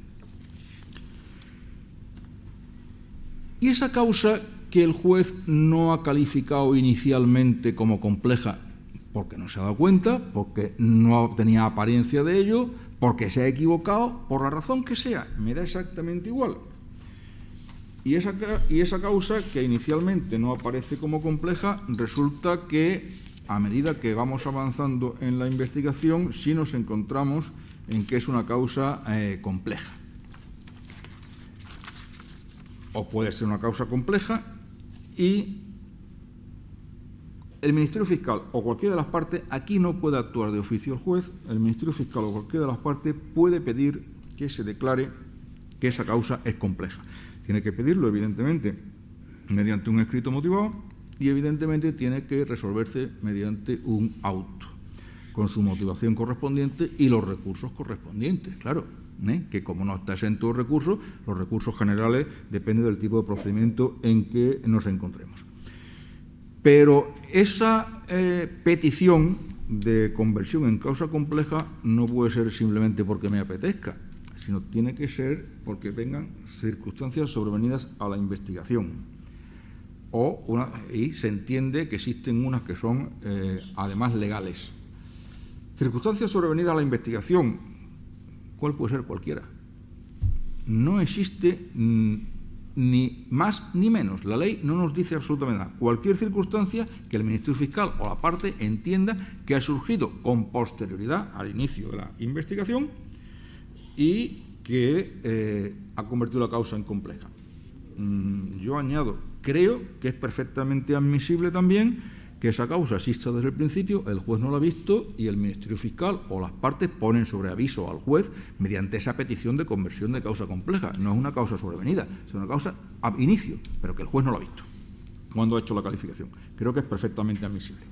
Y esa causa que el juez no ha calificado inicialmente como compleja porque no se ha dado cuenta, porque no tenía apariencia de ello, porque se ha equivocado, por la razón que sea, me da exactamente igual. Y esa causa que inicialmente no aparece como compleja, resulta que a medida que vamos avanzando en la investigación, sí nos encontramos en que es una causa compleja. O puede ser una causa compleja y el Ministerio Fiscal o cualquiera de las partes, aquí no puede actuar de oficio el juez, el Ministerio Fiscal o cualquiera de las partes puede pedir que se declare que esa causa es compleja. Tiene que pedirlo, evidentemente, mediante un escrito motivado y, evidentemente, tiene que resolverse mediante un auto, con su motivación correspondiente y los recursos correspondientes, claro, que como no está exento de recursos, los recursos generales dependen del tipo de procedimiento en que nos encontremos. Pero esa petición de conversión en causa compleja no puede ser simplemente porque me apetezca, sino tiene que ser porque vengan circunstancias sobrevenidas a la investigación. Y se entiende que existen unas que son además legales. Circunstancias sobrevenidas a la investigación, ¿cuál puede ser? Cualquiera. No existe ni más ni menos. La ley no nos dice absolutamente nada. Cualquier circunstancia que el Ministerio Fiscal o la parte entienda que ha surgido con posterioridad al inicio de la investigación y que ha convertido la causa en compleja. Yo añado, creo que es perfectamente admisible también que esa causa exista desde el principio, el juez no la ha visto y el Ministerio Fiscal o las partes ponen sobre aviso al juez mediante esa petición de conversión de causa compleja. No es una causa sobrevenida, es una causa a inicio, pero que el juez no la ha visto cuando ha hecho la calificación. Creo que es perfectamente admisible.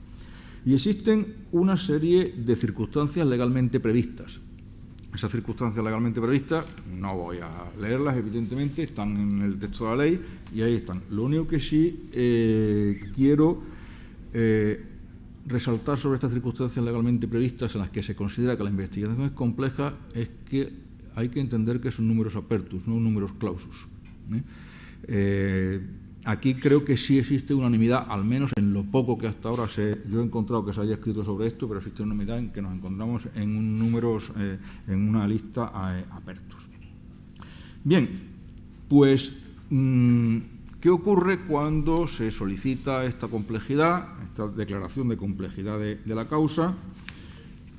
Y existen una serie de circunstancias legalmente previstas. Esas circunstancias legalmente previstas, no voy a leerlas, evidentemente, están en el texto de la ley y ahí están. Lo único que sí quiero resaltar sobre estas circunstancias legalmente previstas en las que se considera que la investigación es compleja es que hay que entender que son números apertus, no números clausus. Aquí creo que sí existe unanimidad, al menos en lo poco que hasta ahora yo he encontrado que se haya escrito sobre esto, pero existe unanimidad en que nos encontramos en números, en una lista apertus. Bien, pues ¿qué ocurre cuando se solicita esta complejidad, esta declaración de complejidad de la causa?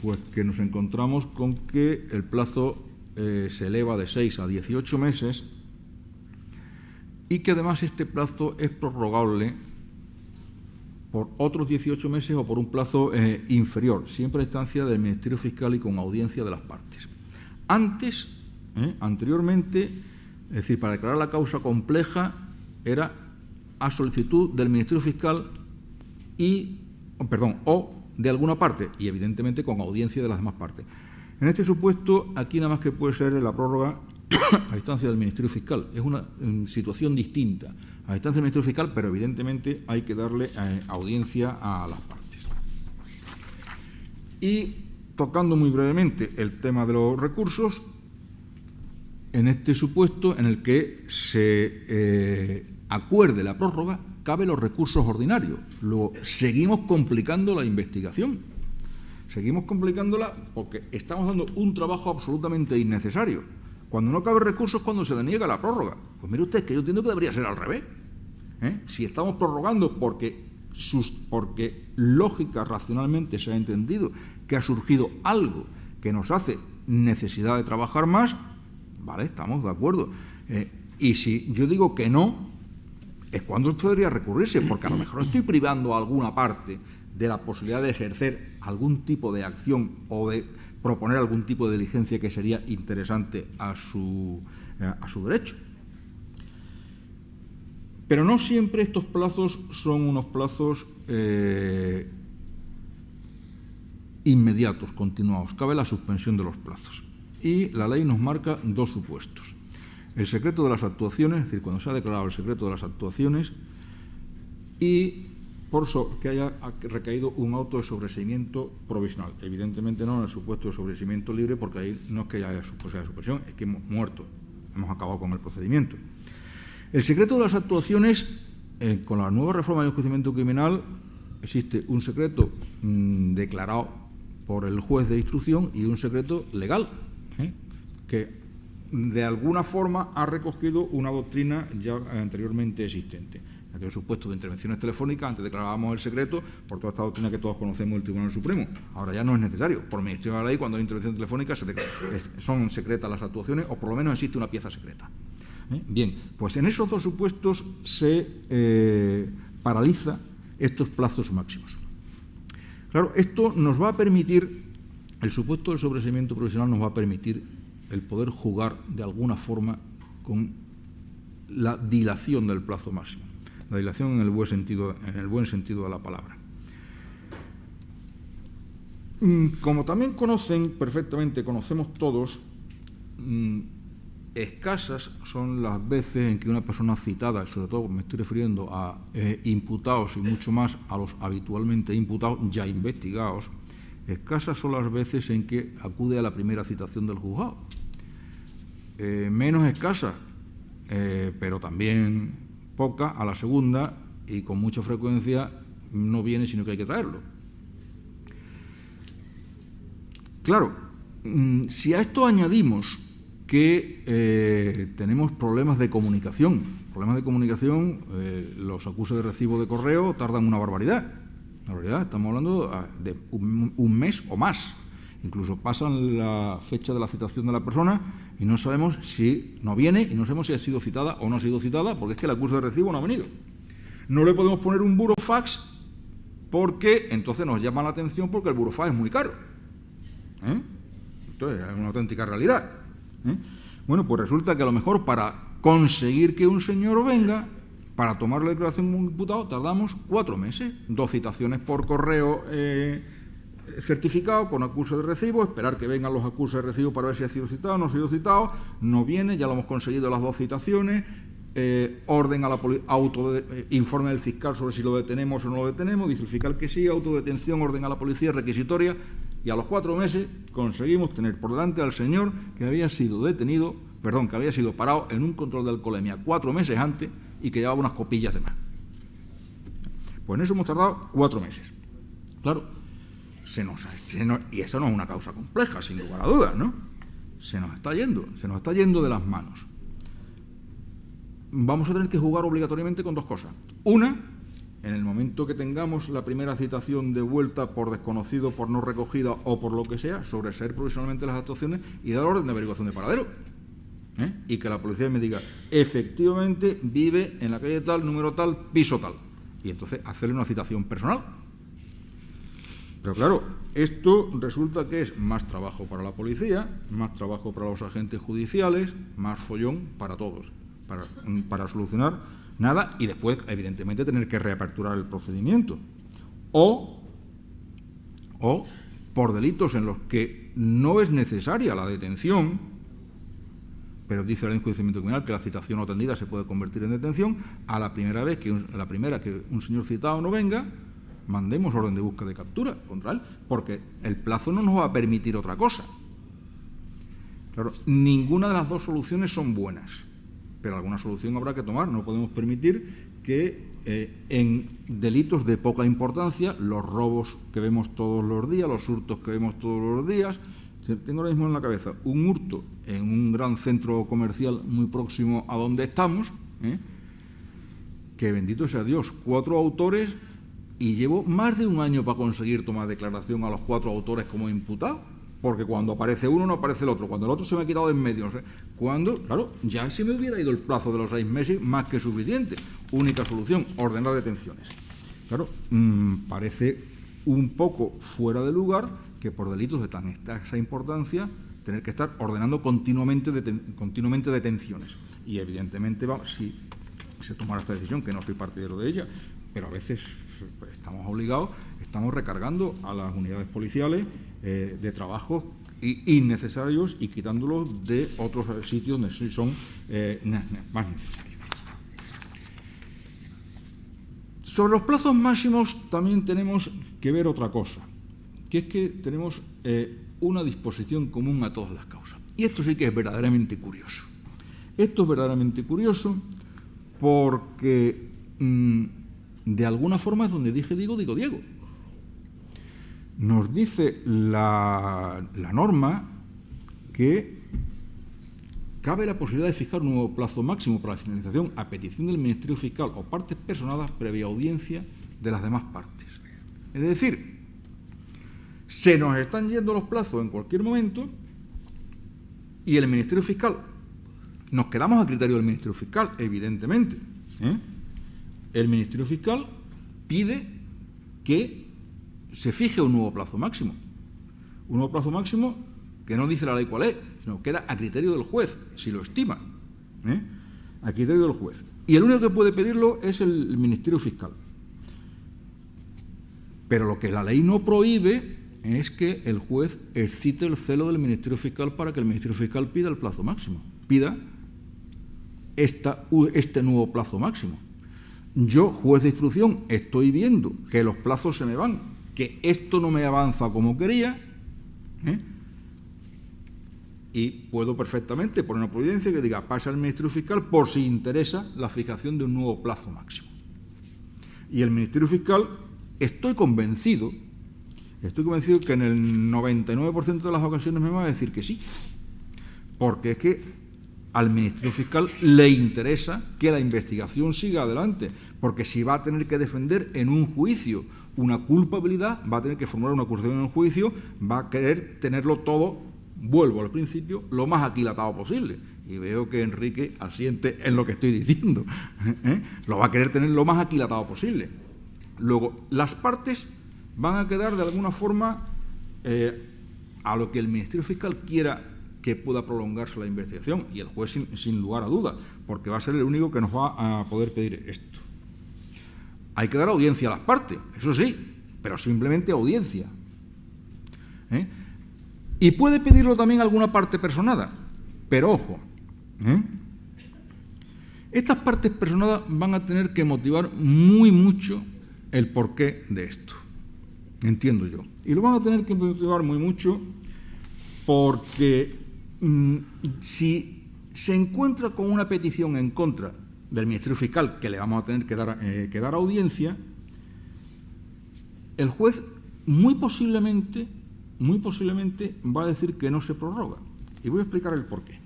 Pues que nos encontramos con que el plazo se eleva de 6 a 18 meses y que además este plazo es prorrogable por otros 18 meses o por un plazo inferior, siempre a instancia del Ministerio Fiscal y con audiencia de las partes. Anteriormente, es decir, para declarar la causa compleja era a solicitud del Ministerio Fiscal o de alguna parte, y evidentemente con audiencia de las demás partes. En este supuesto, aquí nada más que puede ser la prórroga a instancia del Ministerio Fiscal. Es una situación distinta a instancia del Ministerio Fiscal, pero evidentemente hay que darle audiencia a las partes. Y tocando muy brevemente el tema de los recursos, en este supuesto en el que se acuerde la prórroga, caben los recursos ordinarios. Luego, seguimos complicando la investigación. Seguimos complicándola porque estamos dando un trabajo absolutamente innecesario. Cuando no cabe recursos, cuando se deniega la prórroga. Pues mire usted, que yo entiendo que debería ser al revés. Si estamos prorrogando porque lógica, racionalmente se ha entendido que ha surgido algo que nos hace necesidad de trabajar más, vale, estamos de acuerdo. Y si yo digo que no, es cuando podría recurrirse, porque a lo mejor estoy privando a alguna parte de la posibilidad de ejercer algún tipo de acción o de proponer algún tipo de diligencia que sería interesante a a su derecho. Pero no siempre estos plazos son unos plazos inmediatos, continuados. Cabe la suspensión de los plazos. Y la ley nos marca dos supuestos. El secreto de las actuaciones, es decir, cuando se ha declarado el secreto de las actuaciones, y que haya recaído un auto de sobreseimiento provisional. Evidentemente no en el supuesto de sobreseimiento libre, porque ahí no es que haya suspensión, es que hemos muerto, hemos acabado con el procedimiento. El secreto de las actuaciones, con la nueva reforma del enjuiciamiento criminal, existe un secreto declarado por el juez de instrucción y un secreto legal, que de alguna forma ha recogido una doctrina ya anteriormente existente. En aquel supuesto de intervenciones telefónicas, antes declarábamos el secreto por toda esta doctrina que todos conocemos del Tribunal Supremo. Ahora ya no es necesario. Por ministerio de la ley, cuando hay intervención telefónica, son secretas las actuaciones, o por lo menos existe una pieza secreta. Bien, pues en esos dos supuestos se paraliza estos plazos máximos. Claro, esto nos va a permitir, el supuesto del sobreseimiento provisional nos va a permitir el poder jugar de alguna forma con la dilación del plazo máximo, la dilación en el buen sentido de la palabra. Como también conocemos todos, escasas son las veces en que una persona citada, sobre todo me estoy refiriendo a imputados y mucho más a los habitualmente imputados ya investigados, escasas son las veces en que acude a la primera citación del juzgado. Menos escasas, pero también poca, a la segunda, y con mucha frecuencia no viene, sino que hay que traerlo. Claro, si a esto añadimos que tenemos problemas de comunicación, los acuses de recibo de correo tardan una barbaridad. Estamos hablando de un mes o más. Incluso pasan la fecha de la citación de la persona y no sabemos si no viene y no sabemos si ha sido citada o no ha sido citada, porque es que el acuse de recibo no ha venido. No le podemos poner un burofax porque entonces nos llama la atención porque el burofax es muy caro. Esto es una auténtica realidad. Bueno, pues resulta que a lo mejor para conseguir que un señor venga, para tomar la declaración como imputado, tardamos 4 meses, 2 citaciones por correo certificado con acuse de recibo, esperar que vengan los acuses de recibo para ver si ha sido citado o no ha sido citado, no viene, ya lo hemos conseguido las 2 citaciones, orden a la informe del fiscal sobre si lo detenemos o no lo detenemos, dice el fiscal que sí, autodetención, orden a la policía, requisitoria, y a los 4 meses conseguimos tener por delante al señor que había sido parado en un control de alcoholemia 4 meses antes y que llevaba unas copillas de más. Pues en eso hemos tardado 4 meses. Claro, y eso no es una causa compleja, sin lugar a dudas, ¿no? Se nos está yendo de las manos. Vamos a tener que jugar obligatoriamente con 2 cosas. Una, en el momento que tengamos la primera citación de vuelta por desconocido, por no recogida o por lo que sea, sobreseer provisionalmente las actuaciones y dar orden de averiguación de paradero. Y que la policía me diga, efectivamente vive en la calle tal, número tal, piso tal. Y entonces hacerle una citación personal. Pero claro, esto resulta que es más trabajo para la policía, más trabajo para los agentes judiciales, más follón para todos, para solucionar nada y después, evidentemente, tener que reaperturar el procedimiento. O por delitos en los que no es necesaria la detención, pero dice el enjuiciamiento criminal que la citación no atendida se puede convertir en detención, a la primera que un señor citado no venga, mandemos orden de búsqueda de captura contra él, porque el plazo no nos va a permitir otra cosa. Claro, ninguna de las 2 soluciones son buenas, pero alguna solución habrá que tomar. No podemos permitir que en delitos de poca importancia, los robos que vemos todos los días, los hurtos que vemos todos los días, tengo ahora mismo en la cabeza un hurto en un gran centro comercial muy próximo a donde estamos, que bendito sea Dios, 4 autores, y llevo más de un año para conseguir tomar declaración a los 4 autores como imputados, porque cuando aparece uno no aparece el otro, cuando el otro se me ha quitado de en medio, claro, ya se me hubiera ido el plazo de los 6 meses más que suficiente. Única solución, ordenar detenciones. Claro, parece un poco fuera de lugar que por delitos de tan escasa importancia tener que estar ordenando continuamente detenciones. Y evidentemente, si se tomara esta decisión, que no soy partidario de ella, pero a veces pues, estamos obligados, estamos recargando a las unidades policiales de trabajos innecesarios y quitándolos de otros sitios donde sí son más necesarios. Sobre los plazos máximos también tenemos que ver otra cosa, que es que tenemos una disposición común a todas las causas. Y esto sí que es verdaderamente curioso. Esto es verdaderamente curioso porque de alguna forma es donde digo Diego. Nos dice la norma que cabe la posibilidad de fijar un nuevo plazo máximo para la finalización a petición del Ministerio Fiscal o partes personadas previa audiencia de las demás partes. Es decir, se nos están yendo los plazos en cualquier momento y el Ministerio Fiscal, nos quedamos a criterio del Ministerio Fiscal, evidentemente. El Ministerio Fiscal pide que se fije un nuevo plazo máximo. Un nuevo plazo máximo que no dice la ley cuál es, sino queda a criterio del juez, si lo estima. A criterio del juez. Y el único que puede pedirlo es el Ministerio Fiscal. Pero lo que la ley no prohíbe es que el juez excite el celo del Ministerio Fiscal para que el Ministerio Fiscal pida el plazo máximo, pida este nuevo plazo máximo. Yo, juez de instrucción, estoy viendo que los plazos se me van, que esto no me avanza como quería, y puedo perfectamente poner una providencia que diga pasa al Ministerio Fiscal por si interesa la fijación de un nuevo plazo máximo. Y el Ministerio Fiscal, estoy convencido que en el 99% de las ocasiones me va a decir que sí, porque es que al Ministerio Fiscal le interesa que la investigación siga adelante, porque si va a tener que defender en un juicio una culpabilidad, va a tener que formular una acusación en un juicio, va a querer tenerlo todo, vuelvo al principio, lo más aquilatado posible. Y veo que Enrique asiente en lo que estoy diciendo. Lo va a querer tener lo más aquilatado posible. Luego, las partes van a quedar de alguna forma a lo que el Ministerio Fiscal quiera que pueda prolongarse la investigación, y el juez sin lugar a duda, porque va a ser el único que nos va a poder pedir esto. Hay que dar audiencia a las partes, eso sí, pero simplemente audiencia. Y puede pedirlo también alguna parte personada, pero ojo, estas partes personadas van a tener que motivar muy mucho el porqué de esto, entiendo yo. Y lo van a tener que motivar muy mucho porque si se encuentra con una petición en contra del Ministerio Fiscal, que le vamos a tener que dar audiencia, el juez muy posiblemente va a decir que no se prorroga. Y voy a explicar el porqué.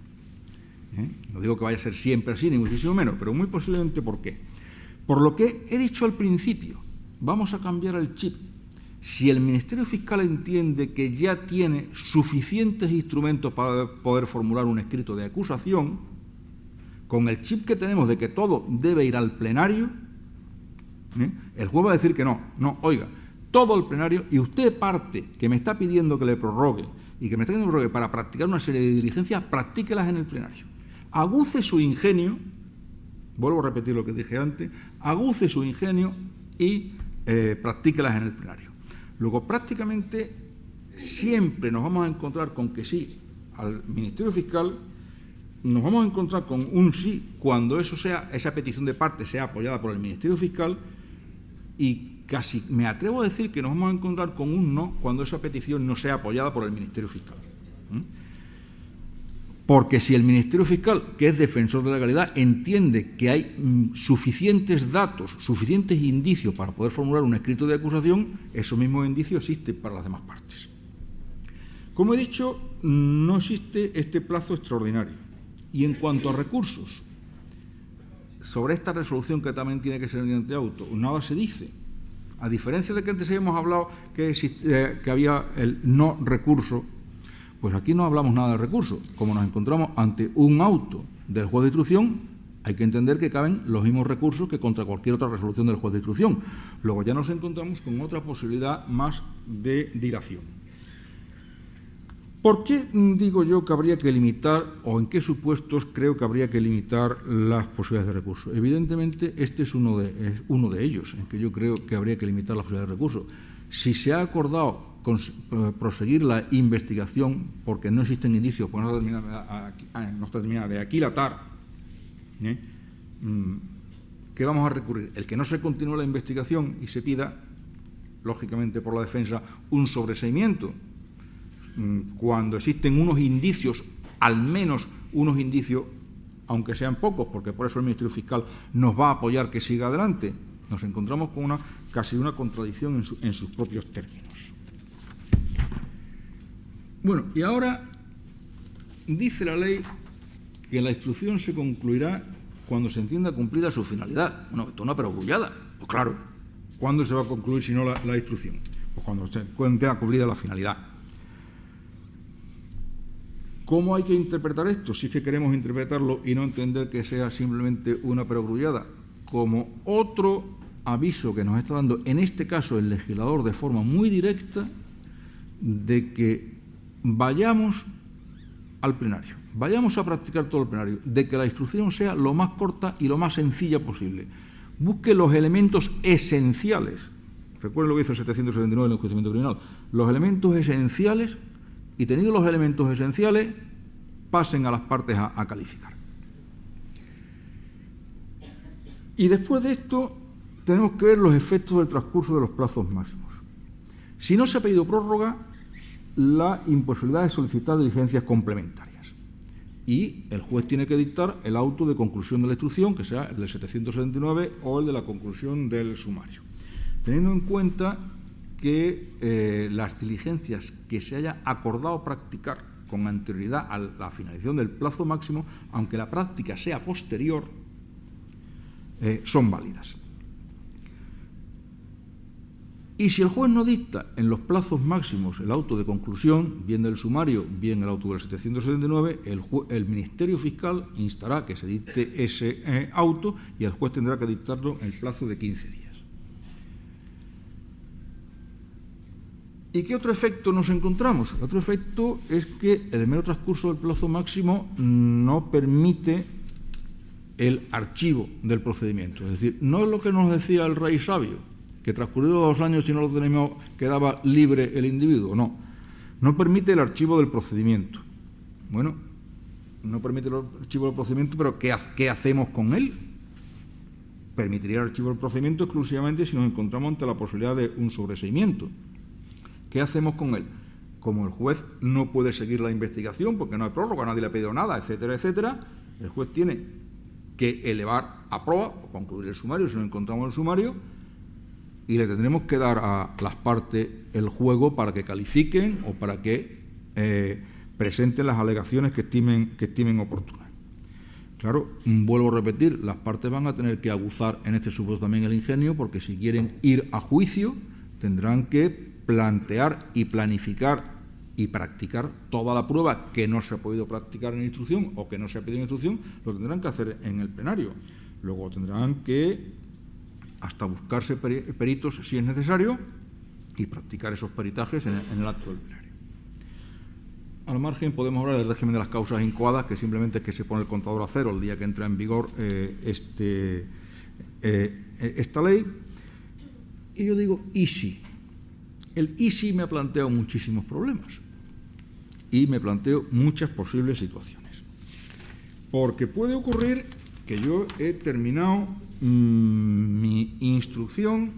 No digo que vaya a ser siempre así, ni muchísimo menos, pero muy posiblemente por qué. Por lo que he dicho al principio, vamos a cambiar el chip. Si el Ministerio Fiscal entiende que ya tiene suficientes instrumentos para poder formular un escrito de acusación, con el chip que tenemos de que todo debe ir al plenario, el juez va a decir que no, oiga, todo al plenario, y usted parte que me está pidiendo que le prorrogue y que me está pidiendo que prorrogue para practicar una serie de diligencias, practíquelas en el plenario. Aguce su ingenio, vuelvo a repetir lo que dije antes, aguce su ingenio y practíquelas en el plenario. Luego, prácticamente siempre nos vamos a encontrar con que sí al Ministerio Fiscal, nos vamos a encontrar con un sí cuando esa petición de parte sea apoyada por el Ministerio Fiscal, y casi me atrevo a decir que nos vamos a encontrar con un no cuando esa petición no sea apoyada por el Ministerio Fiscal. Porque si el Ministerio Fiscal, que es defensor de la legalidad, entiende que hay suficientes datos, suficientes indicios para poder formular un escrito de acusación, esos mismos indicios existen para las demás partes. Como he dicho, no existe este plazo extraordinario. Y en cuanto a recursos, sobre esta resolución que también tiene que ser mediante auto, nada se dice. A diferencia de que antes habíamos hablado que había el no recurso, pues aquí no hablamos nada de recursos. Como nos encontramos ante un auto del juez de instrucción, hay que entender que caben los mismos recursos que contra cualquier otra resolución del juez de instrucción. Luego ya nos encontramos con otra posibilidad más de dilación. ¿Por qué digo yo que habría que limitar, o en qué supuestos creo que habría que limitar las posibilidades de recurso? Evidentemente, este es uno de ellos, en que yo creo que habría que limitar las posibilidades de recurso. Si se ha acordado proseguir la investigación, porque no existen indicios, porque no está terminada de aquilatar, ¿qué vamos a recurrir? El que no se continúe la investigación y se pida, lógicamente por la defensa, un sobreseimiento, cuando existen unos indicios, al menos unos indicios, aunque sean pocos, porque por eso el Ministerio Fiscal nos va a apoyar que siga adelante, nos encontramos con casi una contradicción en sus propios términos. Bueno, y ahora dice la ley que la instrucción se concluirá cuando se entienda cumplida su finalidad. Bueno, esto es una perogrullada. Pues claro, ¿cuándo se va a concluir si no la instrucción? Pues cuando se entienda cumplida la finalidad. ¿Cómo hay que interpretar esto? Si es que queremos interpretarlo y no entender que sea simplemente una perogrullada, como otro aviso que nos está dando, en este caso el legislador, de forma muy directa, de que vayamos al plenario, vayamos a practicar todo el plenario, de que la instrucción sea lo más corta y lo más sencilla posible. Busque los elementos esenciales. Recuerden lo que dice el 779 en el enjuiciamiento criminal. Los elementos esenciales, y teniendo los elementos esenciales, pasen a las partes a calificar. Y después de esto, tenemos que ver los efectos del transcurso de los plazos máximos. Si no se ha pedido prórroga, la imposibilidad de solicitar diligencias complementarias. Y el juez tiene que dictar el auto de conclusión de la instrucción, que sea el del 779 o el de la conclusión del sumario. Teniendo en cuenta que las diligencias que se haya acordado practicar con anterioridad a la finalización del plazo máximo, aunque la práctica sea posterior, son válidas. Y si el juez no dicta en los plazos máximos el auto de conclusión, bien del sumario, bien el auto del 779, el Ministerio Fiscal instará que se dicte ese auto y el juez tendrá que dictarlo en el plazo de 15 días. ¿Y qué otro efecto nos encontramos? El otro efecto es que el mero transcurso del plazo máximo no permite el archivo del procedimiento. Es decir, no es lo que nos decía el rey sabio, que transcurridos 2 años, si no lo tenemos, quedaba libre el individuo. No permite el archivo del procedimiento. Bueno, no permite el archivo del procedimiento, pero ¿qué hacemos con él? Permitiría el archivo del procedimiento exclusivamente si nos encontramos ante la posibilidad de un sobreseimiento. ¿Qué hacemos con él? Como el juez no puede seguir la investigación porque no hay prórroga, nadie le ha pedido nada, etcétera, etcétera, el juez tiene que elevar a proa o concluir el sumario si nos encontramos en el sumario y le tendremos que dar a las partes el juego para que califiquen o para que presenten las alegaciones que estimen oportunas. Claro, vuelvo a repetir, las partes van a tener que aguzar en este supuesto también el ingenio, porque si quieren ir a juicio tendrán que plantear y planificar y practicar toda la prueba que no se ha podido practicar en instrucción o que no se ha pedido en instrucción, lo tendrán que hacer en el plenario. Luego tendrán que hasta buscarse peritos si es necesario y practicar esos peritajes en el acto del plenario. Al margen podemos hablar del régimen de las causas incoadas, que simplemente es que se pone el contador a cero el día que entra en vigor esta ley. Y yo digo, ¿y si? El y si me ha planteado muchísimos problemas y me planteo muchas posibles situaciones. Porque puede ocurrir que yo he terminado mi instrucción,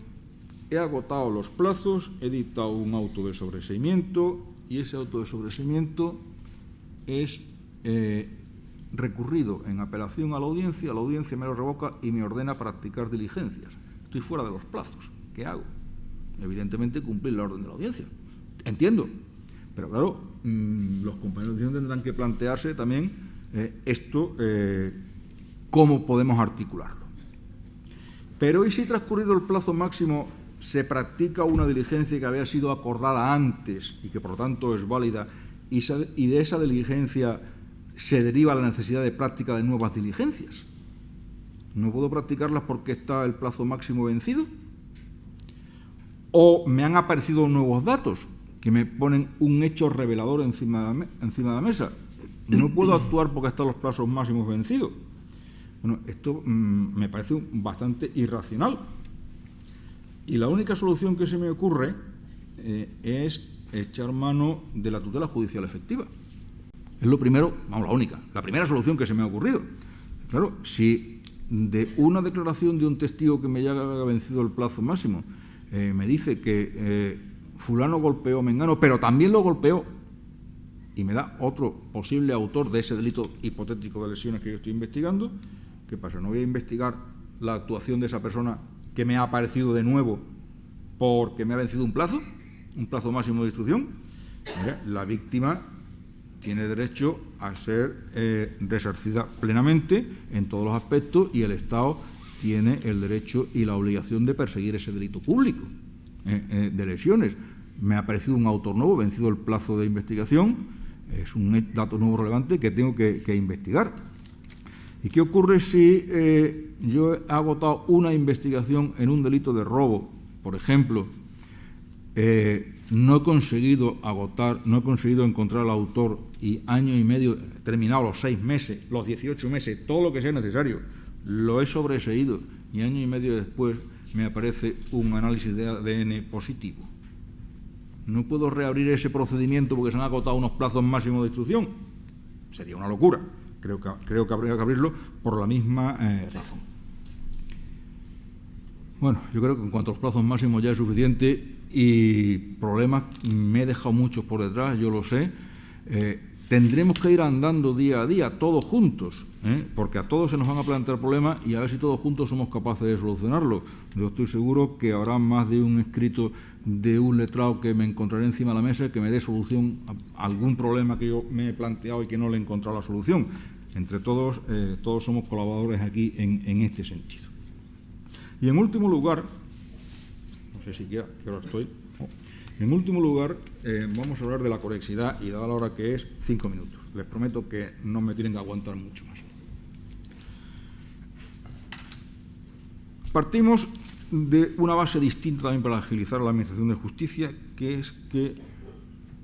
he agotado los plazos, he dictado un auto de sobreseimiento y ese auto de sobreseimiento es recurrido en apelación a la audiencia me lo revoca y me ordena practicar diligencias. Estoy fuera de los plazos. ¿Qué hago? Evidentemente cumplir la orden de la audiencia. Entiendo. Pero claro, los compañeros de decisión tendrán que plantearse también esto, cómo podemos articularlo. Pero ¿y si transcurrido el plazo máximo se practica una diligencia que había sido acordada antes y que por lo tanto es válida y de esa diligencia se deriva la necesidad de práctica de nuevas diligencias? ¿No puedo practicarlas porque está el plazo máximo vencido? ¿O me han aparecido nuevos datos? que me ponen un hecho revelador encima de la mesa. No puedo actuar porque están los plazos máximos vencidos. Bueno, esto me parece bastante irracional. Y la única solución que se me ocurre es echar mano de la tutela judicial efectiva. Es lo primero, vamos, la única, la primera solución que se me ha ocurrido. Claro, si de una declaración de un testigo que me haya vencido el plazo máximo me dice que fulano golpeó a mengano, pero también lo golpeó, y me da otro posible autor de ese delito hipotético de lesiones que yo estoy investigando, ¿qué pasa? ¿No voy a investigar la actuación de esa persona que me ha aparecido de nuevo porque me ha vencido un plazo máximo de instrucción? Mira, la víctima tiene derecho a ser resarcida plenamente en todos los aspectos, y el Estado tiene el derecho y la obligación de perseguir ese delito público de lesiones. Me ha aparecido un autor nuevo, vencido el plazo de investigación, es un dato nuevo relevante que tengo que investigar. ¿Y qué ocurre si yo he agotado una investigación en un delito de robo, por ejemplo? No he conseguido encontrar al autor, y año y medio, terminado los 6 meses, los 18 meses, todo lo que sea necesario, lo he sobreseído, y año y medio después me aparece un análisis de ADN positivo. No puedo reabrir ese procedimiento porque se han agotado unos plazos máximos de instrucción. Sería una locura. Creo que habría que abrirlo por la misma razón. Bueno, yo creo que en cuanto a los plazos máximos ya es suficiente, y problemas me he dejado muchos por detrás, yo lo sé. Tendremos que ir andando día a día, todos juntos, porque a todos se nos van a plantear problemas, y a ver si todos juntos somos capaces de solucionarlo. Yo estoy seguro que habrá más de un escrito de un letrado que me encontraré encima de la mesa que me dé solución a algún problema que yo me he planteado y que no le he encontrado la solución. Entre todos, todos somos colaboradores aquí en este sentido. Y en último lugar, no sé siquiera qué hora estoy. En último lugar, vamos a hablar de la conexidad, y dada la hora que es, 5 minutos. Les prometo que no me tienen que aguantar mucho más. Partimos de una base distinta también para agilizar la administración de justicia, que es que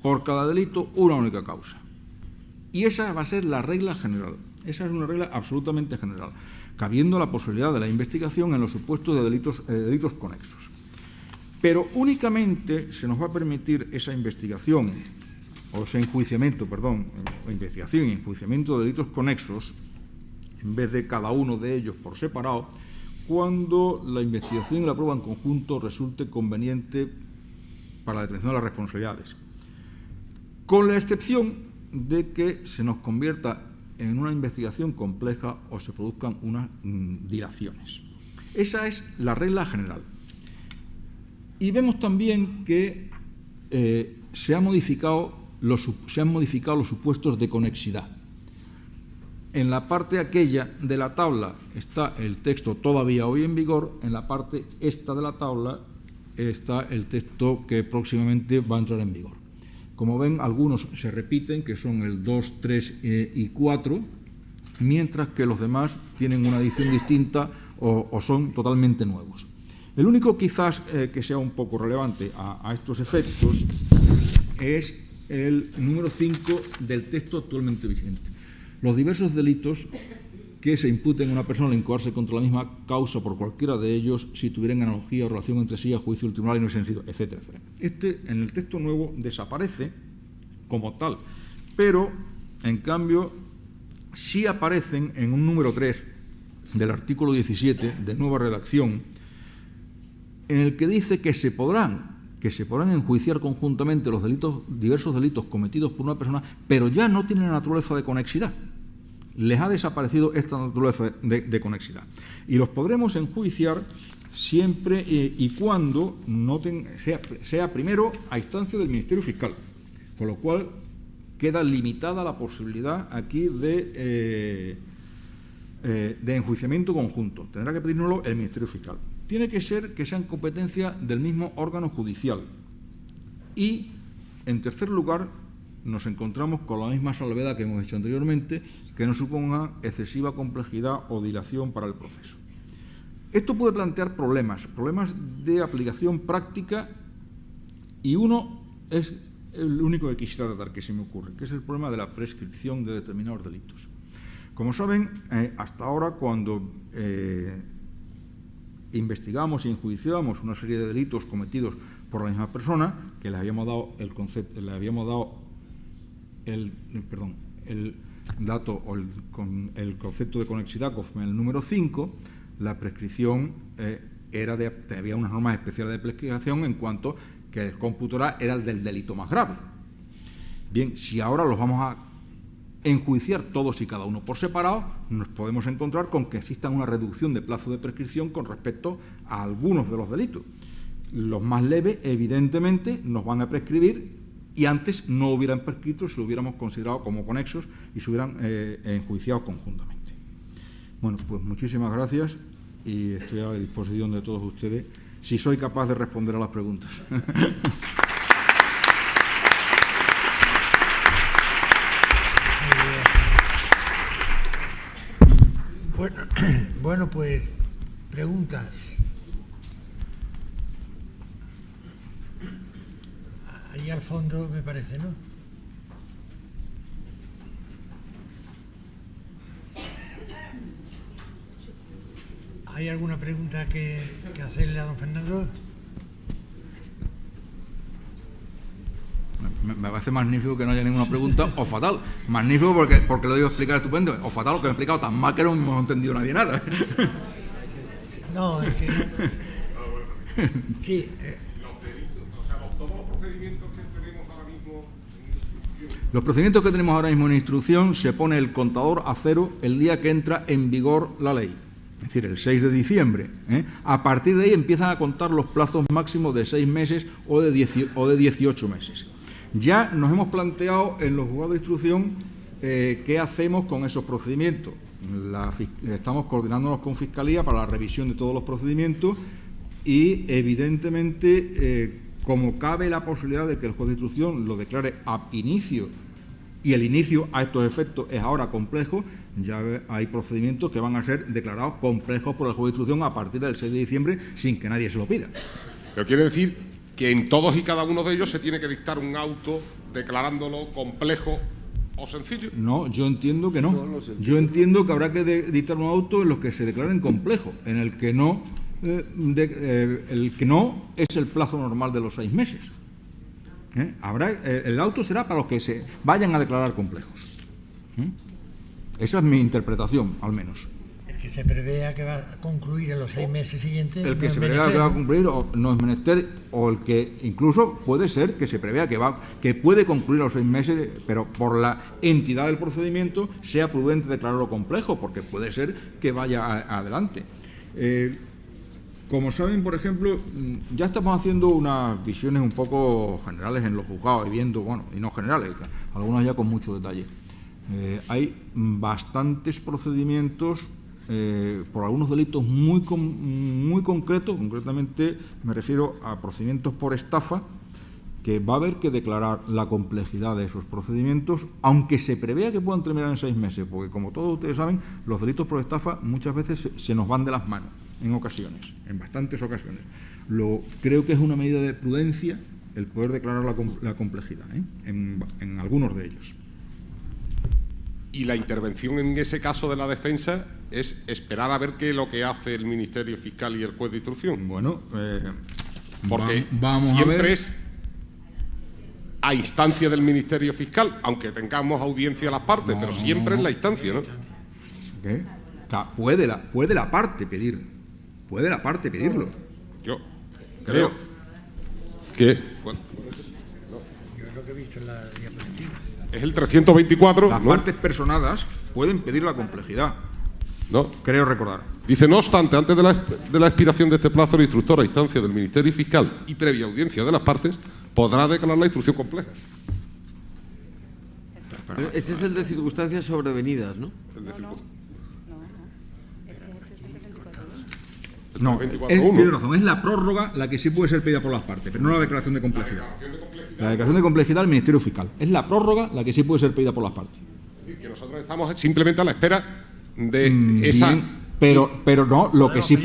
por cada delito una única causa. Y esa va a ser la regla general. Esa es una regla absolutamente general, cabiendo la posibilidad de la investigación en los supuestos de delitos conexos. Pero únicamente se nos va a permitir esa investigación, o ese enjuiciamiento, investigación y enjuiciamiento de delitos conexos, en vez de cada uno de ellos por separado, cuando la investigación y la prueba en conjunto resulte conveniente para la determinación de las responsabilidades, con la excepción de que se nos convierta en una investigación compleja o se produzcan unas dilaciones. Esa es la regla general. Y vemos también que se han modificado los supuestos de conexidad. En la parte aquella de la tabla está el texto todavía hoy en vigor, en la parte esta de la tabla está el texto que próximamente va a entrar en vigor. Como ven, algunos se repiten, que son el 2, 3 y 4, mientras que los demás tienen una edición distinta o son totalmente nuevos. El único quizás que sea un poco relevante a estos efectos es el número 5 del texto actualmente vigente. Los diversos delitos que se imputen a una persona al incoarse contra la misma causa por cualquiera de ellos, si tuvieran analogía o relación entre sí a juicio del tribunal y no hubiesen sido, etcétera, etcétera. Este, en el texto nuevo, desaparece como tal, pero, en cambio, sí aparecen en un número 3 del artículo 17 de nueva redacción, en el que dice que se podrán enjuiciar conjuntamente los diversos delitos cometidos por una persona, pero ya no tienen la naturaleza de conexidad. Les ha desaparecido esta naturaleza de conexidad. Y los podremos enjuiciar siempre y cuando sea primero a instancia del Ministerio Fiscal, con lo cual queda limitada la posibilidad aquí de enjuiciamiento conjunto. Tendrá que pedírnoslo el Ministerio Fiscal. Tiene que ser que sean competencia del mismo órgano judicial. Y, en tercer lugar, nos encontramos con la misma salvedad que hemos dicho anteriormente, que no suponga excesiva complejidad o dilación para el proceso. Esto puede plantear problemas de aplicación práctica, y uno es el único que quisiera tratar que se me ocurre, que es el problema de la prescripción de determinados delitos. Como saben, hasta ahora cuando investigamos e enjuiciamos una serie de delitos cometidos por la misma persona, que le habíamos dado el concepto, el dato o el concepto de conexidad conforme al número 5, la prescripción había unas normas especiales de prescripción en cuanto que el cómputo era el del delito más grave. Bien, si ahora los vamos a enjuiciar todos y cada uno por separado, nos podemos encontrar con que exista una reducción de plazo de prescripción con respecto a algunos de los delitos. Los más leves, evidentemente, nos van a prescribir y antes no hubieran prescrito si lo hubiéramos considerado como conexos y se hubieran enjuiciado conjuntamente. Bueno, pues muchísimas gracias y estoy a la disposición de todos ustedes si soy capaz de responder a las preguntas. Bueno, pues preguntas. Ahí al fondo me parece, ¿no? ¿Hay alguna pregunta que hacerle a don Fernando? Me parece magnífico que no haya ninguna pregunta, o fatal. Magnífico porque lo digo explicar estupendo, o fatal que me he explicado tan mal que no hemos entendido nadie nada. No, es que... Sí. Todos los procedimientos que tenemos ahora mismo en instrucción. Los procedimientos que tenemos ahora mismo en instrucción se pone el contador a cero el día que entra en vigor la ley, es decir, el 6 de diciembre. A partir de ahí empiezan a contar los plazos máximos de 6 meses o de 18 meses. Ya nos hemos planteado en los juzgados de instrucción qué hacemos con esos procedimientos. Estamos coordinándonos con Fiscalía para la revisión de todos los procedimientos y, evidentemente, como cabe la posibilidad de que el juez de instrucción lo declare ab inicio y el inicio a estos efectos es ahora complejo, ya hay procedimientos que van a ser declarados complejos por el juez de instrucción a partir del 6 de diciembre sin que nadie se lo pida. Pero quiere decir que en todos y cada uno de ellos se tiene que dictar un auto declarándolo complejo o sencillo. No, yo entiendo que no. Yo entiendo que habrá que dictar un auto en los que se declaren complejos, en el que no, el que no es el plazo normal de los 6 meses. El auto será para los que se vayan a declarar complejos. Esa es mi interpretación, al menos. El que se prevea que va a concluir en los 6 meses siguientes. El que se prevea que va a cumplir no es menester, o el que incluso puede ser que se prevea que puede concluir a los 6 meses, pero por la entidad del procedimiento sea prudente declararlo complejo, porque puede ser que vaya adelante. Como saben, por ejemplo, ya estamos haciendo unas visiones un poco generales en los juzgados y viendo, bueno, y no generales, algunas ya con mucho detalle. Hay bastantes procedimientos por algunos delitos muy concretos, concretamente me refiero a procedimientos por estafa, que va a haber que declarar la complejidad de esos procedimientos, aunque se prevea que puedan terminar en 6 meses, porque como todos ustedes saben, los delitos por estafa muchas veces se nos van de las manos, en ocasiones, en bastantes ocasiones. Creo que es una medida de prudencia el poder declarar la complejidad, en algunos de ellos. Y la intervención en ese caso de la defensa es esperar a ver qué es lo que hace el Ministerio Fiscal y el juez de instrucción. Bueno, porque vamos siempre a ver. Es a instancia del Ministerio Fiscal, aunque tengamos audiencia a las partes, pero siempre es la instancia, ¿no? ¿Qué? Puede la parte pedir. Puede la parte pedirlo. Yo creo que... Bueno, Yo es lo que he visto en la diapositiva. es el 324, Las ¿no? partes personadas pueden pedir la complejidad. ¿No? Creo recordar. Dice, no obstante, antes de la expiración de este plazo, el instructor, a instancia del Ministerio Fiscal y previa audiencia de las partes, podrá declarar la instrucción compleja. Pero ese es el de circunstancias sobrevenidas, ¿no? El de No, 24.1. tiene razón, es la prórroga la que sí puede ser pedida por las partes, pero no la declaración de complejidad. La declaración de complejidad del Ministerio Fiscal. Es la prórroga la que sí puede ser pedida por las partes. Es decir, que nosotros estamos simplemente a la espera de esa Pero no, lo que sí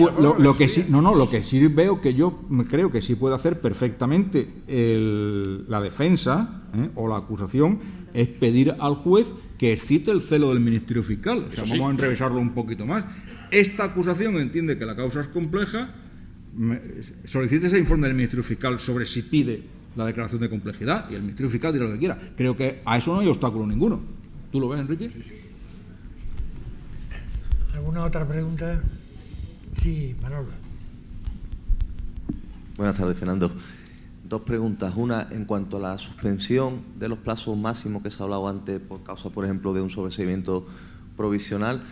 veo que yo creo que sí puede hacer perfectamente la defensa o la acusación es pedir al juez que excite el celo del Ministerio Fiscal. O sea, vamos a enrevesarlo un poquito más. Esta acusación entiende que la causa es compleja, solicite ese informe del Ministerio Fiscal sobre si pide la declaración de complejidad y el Ministerio Fiscal dirá lo que quiera. Creo que a eso no hay obstáculo ninguno. ¿Tú lo ves, Enrique? Sí. ¿Alguna otra pregunta? Sí, Manolo. Buenas tardes, Fernando. Dos preguntas. Una, en cuanto a la suspensión de los plazos máximos que se ha hablado antes por causa, por ejemplo, de un sobreseimiento provisional.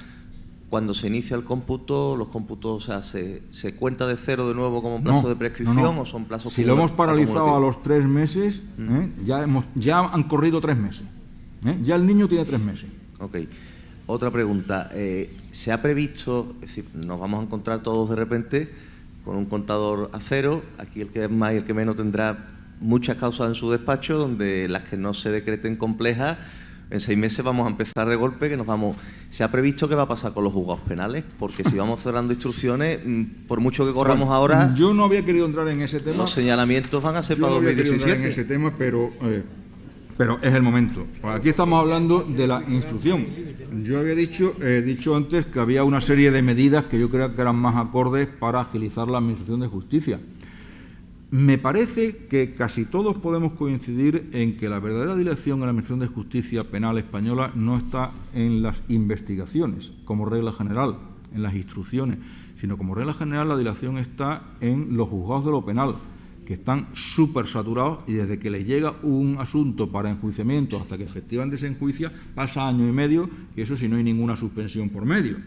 Cuando se inicia el cómputo, los cómputos, o sea, ¿se cuenta de cero de nuevo como plazo de prescripción o son plazos? Si lo hemos paralizado a los 3 meses, ya han corrido 3 meses. Ya el niño tiene 3 meses. Ok. Otra pregunta. ¿Se ha previsto, es decir, nos vamos a encontrar todos de repente con un contador a cero? Aquí el que es más y el que menos tendrá muchas causas en su despacho, donde las que no se decreten complejas, en 6 meses vamos a empezar de golpe, que nos vamos... ¿Se ha previsto qué va a pasar con los juzgados penales? Porque si vamos cerrando instrucciones, por mucho que corramos ahora... Yo no había querido entrar en ese tema. Los señalamientos van a ser para Yo no había 2017. querido entrar en ese tema, pero es el momento. Aquí estamos hablando de la instrucción. Yo había dicho antes que había una serie de medidas que yo creo que eran más acordes para agilizar la administración de justicia. Me parece que casi todos podemos coincidir en que la verdadera dilación en la administración de justicia penal española no está en las investigaciones, como regla general, en las instrucciones, sino como regla general la dilación está en los juzgados de lo penal, que están súper saturados y desde que les llega un asunto para enjuiciamiento hasta que efectivamente se enjuicia, pasa 1 año y medio, y eso si no hay ninguna suspensión por medio.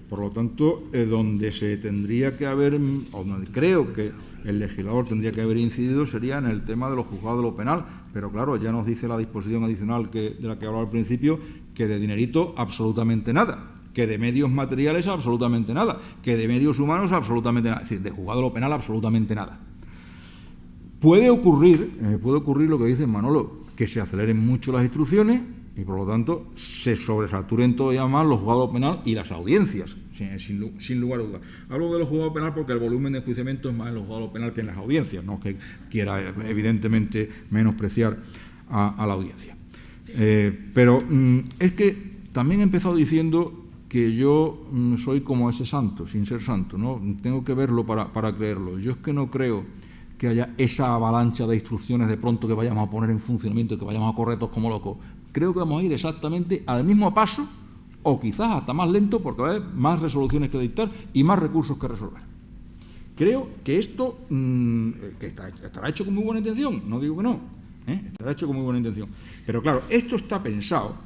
Por lo tanto, donde se tendría que haber, o donde creo que el legislador tendría que haber incidido sería en el tema de los juzgados de lo penal, pero claro, ya nos dice la disposición adicional de la que hablaba al principio, que de dinerito absolutamente nada, que de medios materiales absolutamente nada, que de medios humanos absolutamente nada, es decir, de juzgado de lo penal absolutamente nada. Puede ocurrir lo que dice Manolo, que se aceleren mucho las instrucciones y por lo tanto se sobresaturen todavía más los juzgados penal y las audiencias, sin lugar a dudas. Hablo de los juzgados penal porque el volumen de enjuiciamiento es más en los juzgados penal que en las audiencias, no que quiera evidentemente menospreciar a la audiencia. Pero es que también he empezado diciendo que yo soy como ese santo, sin ser santo, ¿no? Tengo que verlo para creerlo. Yo es que no creo que haya esa avalancha de instrucciones de pronto que vayamos a poner en funcionamiento y que vayamos a correr todos como locos. Creo que vamos a ir exactamente al mismo paso o quizás hasta más lento porque va a haber más resoluciones que dictar y más recursos que resolver. Creo que esto que estará hecho con muy buena intención, no digo que no, estará hecho con muy buena intención. Pero claro, esto está pensado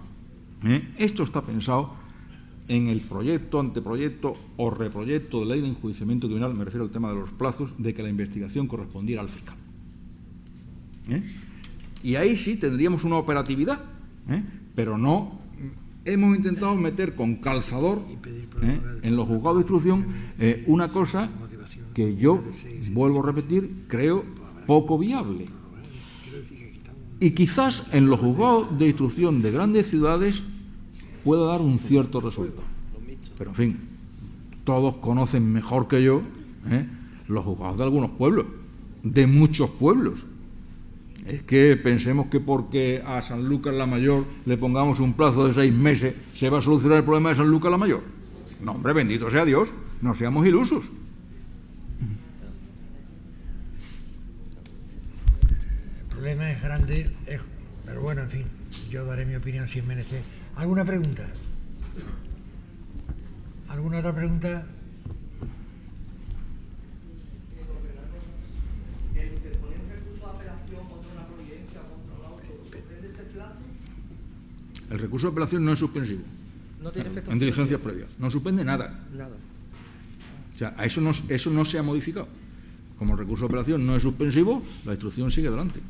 en el proyecto, anteproyecto o reproyecto de ley de enjuiciamiento criminal, me refiero al tema de los plazos, de que la investigación correspondiera al fiscal. Y ahí sí tendríamos una operatividad, pero no hemos intentado meter con calzador en los juzgados de instrucción una cosa que yo, vuelvo a repetir, creo poco viable. Y quizás en los juzgados de instrucción de grandes ciudades pueda dar un cierto resultado. Pero, en fin, todos conocen mejor que yo los juzgados de algunos pueblos, de muchos pueblos. Es que pensemos que porque a Sanlúcar la Mayor le pongamos un plazo de 6 meses se va a solucionar el problema de Sanlúcar la Mayor. No, hombre, bendito sea Dios, no seamos ilusos. El problema es grande, pero bueno, en fin, yo daré mi opinión si es menester. ¿Alguna pregunta? ¿Alguna otra pregunta? ¿El interponer un recurso de apelación contra una providencia o contra un auto suspende este plazo? El recurso de apelación no es suspensivo. No tiene efecto en diligencias previas. No suspende nada. Nada. O sea, eso no se ha modificado. Como el recurso de apelación no es suspensivo, la instrucción sigue adelante.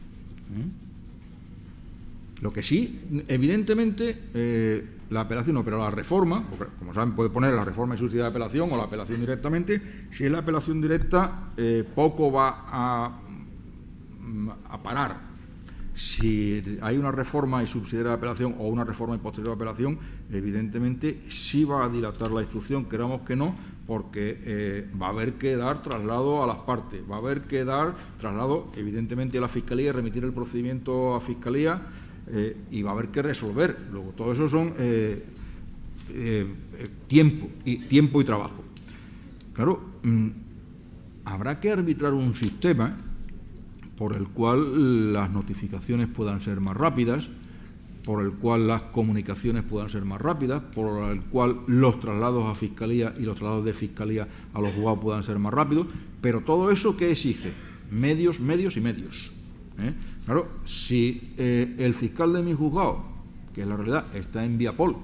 Lo que sí, evidentemente, la apelación no, pero la reforma, porque como saben, puede poner la reforma y subsidiar de apelación o la apelación directamente. Si es la apelación directa, poco va a parar. Si hay una reforma y subsidiaria de apelación o una reforma y posterior de apelación, evidentemente sí va a dilatar la instrucción, queramos que no, porque va a haber que dar traslado a las partes, va a haber que dar traslado evidentemente a la Fiscalía, remitir el procedimiento a Fiscalía y va a haber que resolver. Luego, todo eso son tiempo y trabajo. Claro, habrá que arbitrar un sistema por el cual las notificaciones puedan ser más rápidas, por el cual las comunicaciones puedan ser más rápidas, por el cual los traslados a Fiscalía y los traslados de Fiscalía a los juzgados puedan ser más rápidos, pero todo eso ¿qué exige? Medios, medios y medios. Claro, si el fiscal de mi juzgado, que en la realidad está en Viapol,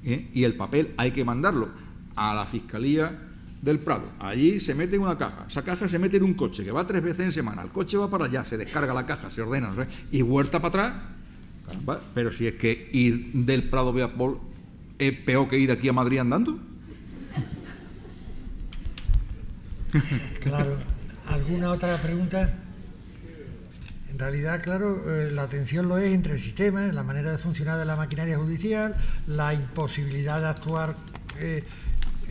y el papel hay que mandarlo a la Fiscalía del Prado, allí se mete en una caja, esa caja se mete en un coche que va 3 veces en semana, el coche va para allá, se descarga la caja, se ordena, no sé, y vuelta para atrás. Caramba, pero si es que ir del Prado a Viapol es peor que ir de aquí a Madrid andando. Claro. ¿Alguna otra pregunta? En realidad, claro, la tensión lo es entre el sistema, la manera de funcionar de la maquinaria judicial, la imposibilidad de actuar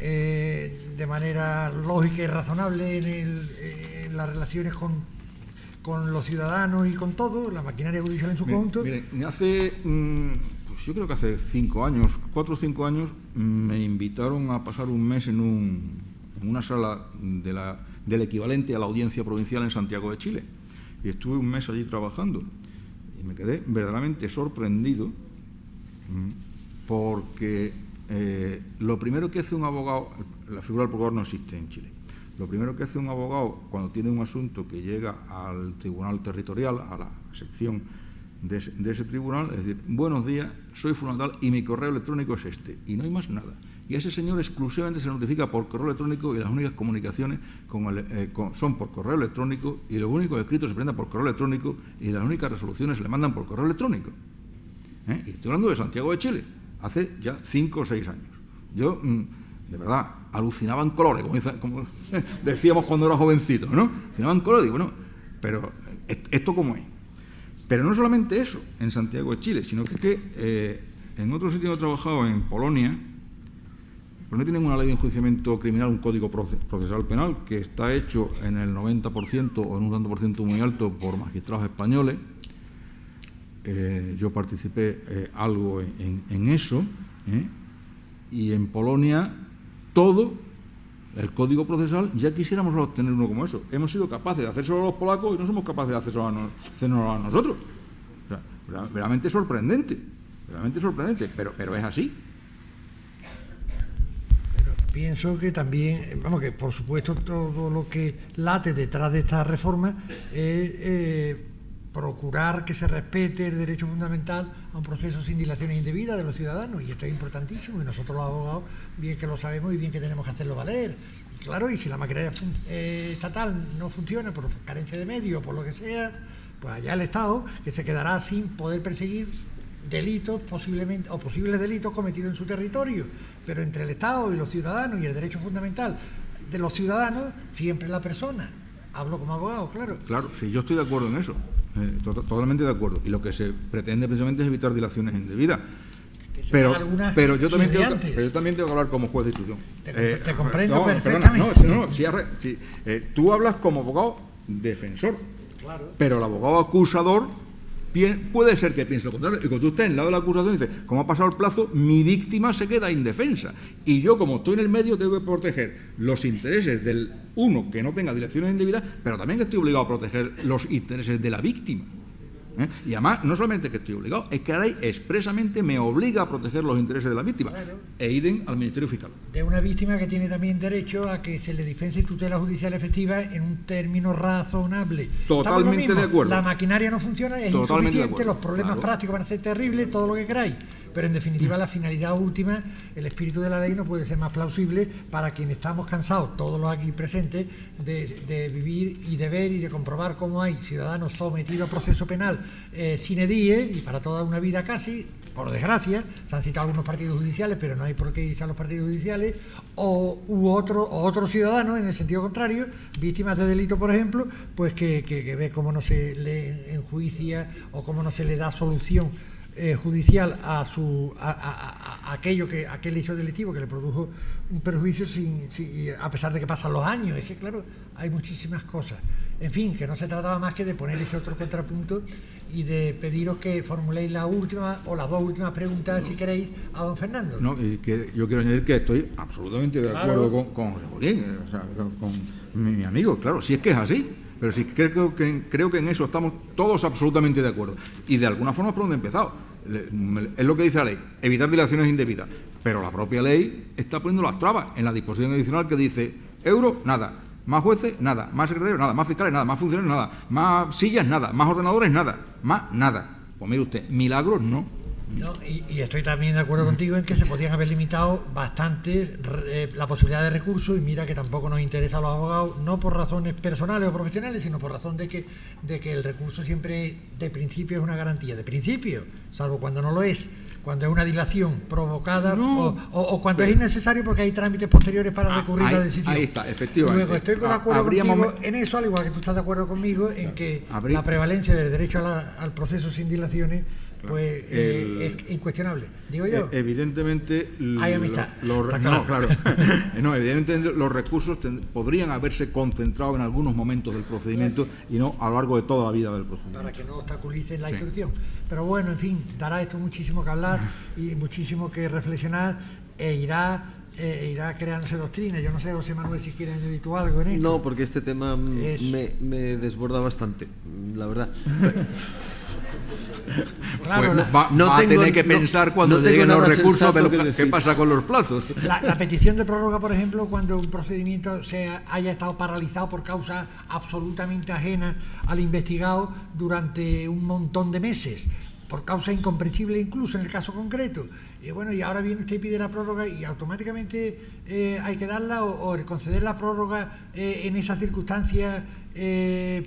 de manera lógica y razonable en las relaciones con los ciudadanos y con todo, la maquinaria judicial en su conjunto. Miren, hace, pues yo creo que hace 5 años, 4 o 5 años, me invitaron a pasar un mes en una sala del equivalente a la Audiencia Provincial en Santiago de Chile. Y estuve un mes allí trabajando y me quedé verdaderamente sorprendido porque lo primero que hace un abogado, la figura del procurador no existe en Chile, lo primero que hace un abogado cuando tiene un asunto que llega al tribunal territorial, a la sección de ese tribunal, es decir, buenos días, soy fulano y mi correo electrónico es este, y no hay más nada. Y a ese señor exclusivamente se le notifica por correo electrónico y las únicas comunicaciones son por correo electrónico y los únicos escritos se presentan por correo electrónico y las únicas resoluciones se le mandan por correo electrónico. Y estoy hablando de Santiago de Chile, hace ya 5 o 6 años. Yo, de verdad, alucinaba en colores, como decíamos cuando era jovencito, ¿no? Alucinaba en colores, digo, bueno, pero ¿esto cómo es? Pero no solamente eso, en Santiago de Chile, sino que en otro sitio he trabajado, en Polonia, no tienen una ley de enjuiciamiento criminal, un código procesal penal, que está hecho en el 90% o en un tanto por ciento muy alto por magistrados españoles. Yo participé algo en eso, y en Polonia todo el código procesal ya quisiéramos obtener uno como eso. Hemos sido capaces de hacérselo a los polacos y no somos capaces de hacérselo a nosotros. O sea, verdaderamente sorprendente, pero es así. Pienso que también, vamos, que por supuesto todo lo que late detrás de esta reforma es procurar que se respete el derecho fundamental a un proceso sin dilaciones indebidas de los ciudadanos, y esto es importantísimo, y nosotros los abogados bien que lo sabemos y bien que tenemos que hacerlo valer. Y claro, y si la maquinaria estatal no funciona por carencia de medios, por lo que sea, pues allá el Estado, que se quedará sin poder perseguir delitos posiblemente o posibles delitos cometidos en su territorio, pero entre el Estado y los ciudadanos y el derecho fundamental de los ciudadanos siempre la persona. Hablo como abogado, claro. Claro, sí, yo estoy de acuerdo en eso, totalmente de acuerdo, y lo que se pretende precisamente es evitar dilaciones indebidas. Pero yo también tengo que hablar como juez de instrucción. Te comprendo perfectamente. Tú hablas como abogado defensor, claro. Pero el abogado acusador puede ser que piense lo contrario. Y cuando tú estás en el lado de la acusación, dices, como ha pasado el plazo, mi víctima se queda indefensa. Y yo, como estoy en el medio, tengo que proteger los intereses del uno que no tenga dilaciones indebidas, pero también estoy obligado a proteger los intereses de la víctima. Y además, no solamente que estoy obligado, es que la ley expresamente me obliga a proteger los intereses de la víctima, claro. E idem al Ministerio Fiscal. De una víctima que tiene también derecho a que se le dispense tutela judicial efectiva en un término razonable. Totalmente de acuerdo. La maquinaria no funciona, es totalmente insuficiente, los problemas prácticos van a ser terribles, todo lo que queráis. Pero en definitiva la finalidad última, el espíritu de la ley no puede ser más plausible para quienes estamos cansados, todos los aquí presentes, de vivir y de ver y de comprobar cómo hay ciudadanos sometidos a proceso penal sine die y para toda una vida casi, por desgracia, se han citado algunos partidos judiciales, pero no hay por qué irse a los partidos judiciales, u otros ciudadanos, en el sentido contrario, víctimas de delito, por ejemplo, pues que ve cómo no se le enjuicia o cómo no se le da solución judicial a aquel hecho delictivo que le produjo un perjuicio a pesar de que pasan los años. Es que claro, hay muchísimas cosas. En fin, que no se trataba más que de poner ese otro contrapunto y de pediros que formuléis la última o las dos últimas preguntas, si queréis, a don Fernando. No, y que yo quiero añadir que estoy absolutamente de acuerdo con José Joaquín, o sea, con mi amigo, claro, si es que es así. Pero sí creo que en eso estamos todos absolutamente de acuerdo. Y de alguna forma es por donde he empezado. Es lo que dice la ley, evitar dilaciones indebidas. Pero la propia ley está poniendo las trabas en la disposición adicional que dice euro, nada. Más jueces, nada. Más secretarios, nada. Más fiscales, nada. Más funcionarios, nada. Más sillas, nada. Más ordenadores, nada. Más, nada. Pues mire usted, milagros no. No, y estoy también de acuerdo contigo en que se podían haber limitado bastante la posibilidad de recurso, y mira que tampoco nos interesa a los abogados, no por razones personales o profesionales, sino por razón de que el recurso siempre de principio es una garantía, de principio, salvo cuando no lo es, cuando es una dilación provocada o cuando es innecesario porque hay trámites posteriores para recurrir la decisión. Ahí está, efectivamente. Luego estoy de acuerdo contigo en eso, al igual que tú estás de acuerdo conmigo en que la prevalencia del derecho al proceso sin dilaciones pues es incuestionable, digo yo. Evidentemente hay amistad. Evidentemente los recursos podrían haberse concentrado en algunos momentos del procedimiento y no a lo largo de toda la vida del procedimiento. Para que no obstaculicen la instrucción. Pero bueno, en fin, dará esto muchísimo que hablar y muchísimo que reflexionar e irá creándose doctrina. Yo no sé, José Manuel, si quieres añadir tú algo en esto. No, porque este tema me desborda bastante, la verdad. Claro, pues va a tener que pensar cuando lleguen los recursos qué pasa con los plazos. La petición de prórroga, por ejemplo, cuando un procedimiento haya estado paralizado por causa absolutamente ajena al investigado durante un montón de meses, por causa incomprensible incluso en el caso concreto. Y ahora viene usted y pide la prórroga y automáticamente hay que darla o conceder la prórroga en esas circunstancias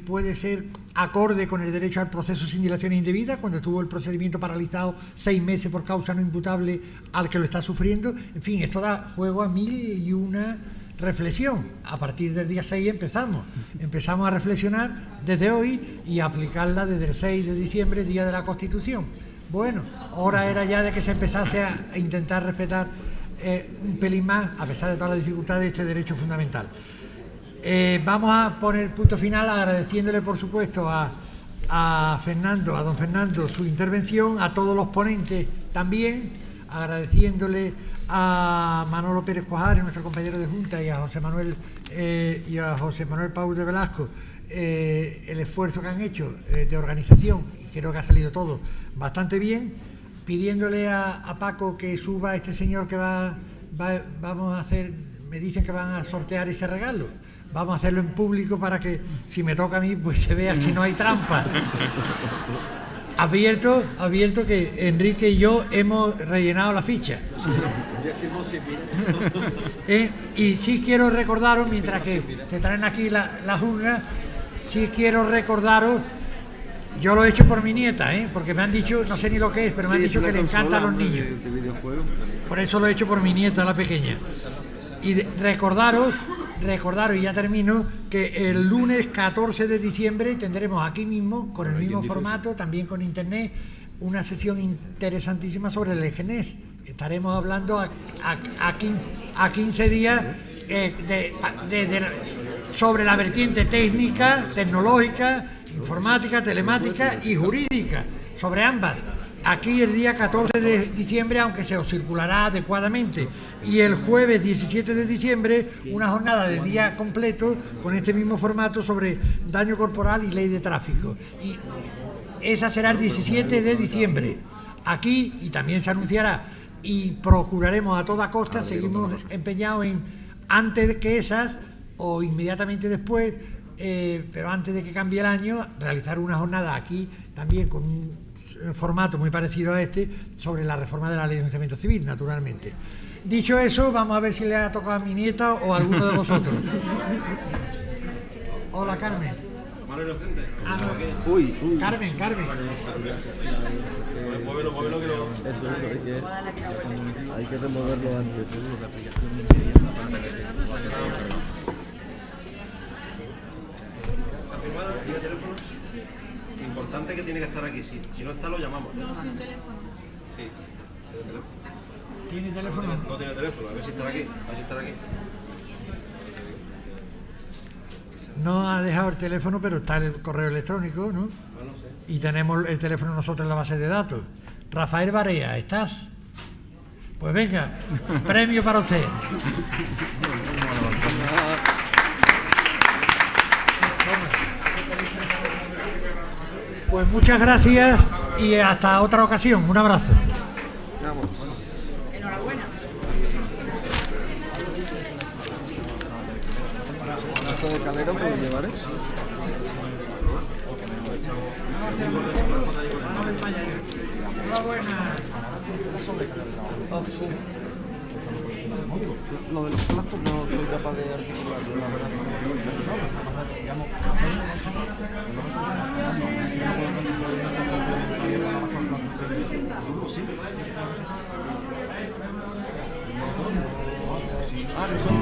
puede ser acorde con el derecho al proceso sin dilación indebida, cuando estuvo el procedimiento paralizado 6 meses por causa no imputable al que lo está sufriendo. En fin, esto da juego a 1001 reflexión. A partir del día 6 empezamos a reflexionar desde hoy y a aplicarla desde el 6 de diciembre, día de la Constitución. Bueno, hora era ya de que se empezase a intentar respetar un pelín más, a pesar de todas las dificultades, de este derecho fundamental. Vamos a poner punto final agradeciéndole, por supuesto, a don Fernando su intervención, a todos los ponentes también, agradeciéndole a Manolo Pérez Cuajares, nuestro compañero de Junta, y a José Manuel Paul de Velasco el esfuerzo que han hecho de organización, y creo que ha salido todo bastante bien, pidiéndole a Paco que suba a este señor que vamos a hacer, me dicen que van a sortear ese regalo. Vamos a hacerlo en público para que, si me toca a mí, pues se vea que no hay trampa. Advierto que Enrique y yo hemos rellenado la ficha. Y sí quiero recordaros, mientras que se traen aquí las urnas, sí quiero recordaros, yo lo he hecho por mi nieta, porque me han dicho, no sé ni lo que es, pero me han dicho que le encanta a los niños. Por eso lo he hecho por mi nieta, la pequeña. Y recordaros, y ya termino, que el lunes 14 de diciembre tendremos aquí mismo, con el mismo formato, también con internet, una sesión interesantísima sobre el EGNES. Estaremos hablando a 15 días sobre la vertiente técnica, tecnológica, informática, telemática y jurídica, sobre ambas. Aquí el día 14 de diciembre, aunque se os circulará adecuadamente, y el jueves 17 de diciembre una jornada de día completo con este mismo formato sobre daño corporal y ley de tráfico. Y esa será el 17 de diciembre. Aquí, y también se anunciará, y procuraremos a toda costa, seguimos empeñados en, antes que esas, o inmediatamente después, pero antes de que cambie el año, realizar una jornada aquí también con un formato muy parecido a este, sobre la reforma de la ley de enjuiciamiento civil, naturalmente. Dicho eso, vamos a ver si le ha tocado a mi nieta o a alguno de vosotros. Hola, Carmen. Mano inocente. Ah, no. Uy. Carmen. Muévelo que lo... Eso, hay que removerlo antes. ¿Está firmada? ¿Tiene teléfono? Importante que tiene que estar aquí. Si no está, lo llamamos. No, sin teléfono. Sí, tiene teléfono. ¿Tiene teléfono? No tiene teléfono, a ver si está aquí. No ha dejado el teléfono, pero está el correo electrónico, ¿no? Bueno, sé. Y tenemos el teléfono nosotros en la base de datos. Rafael Barea, ¿estás? Pues venga, premio para usted. Pues muchas gracias y hasta otra ocasión. Un abrazo. Vamos. Enhorabuena. Esto de Calero puedo llevar, ¿eh? Lo de los plazos no soy capaz de articularlo, la verdad. Ah, nosotros.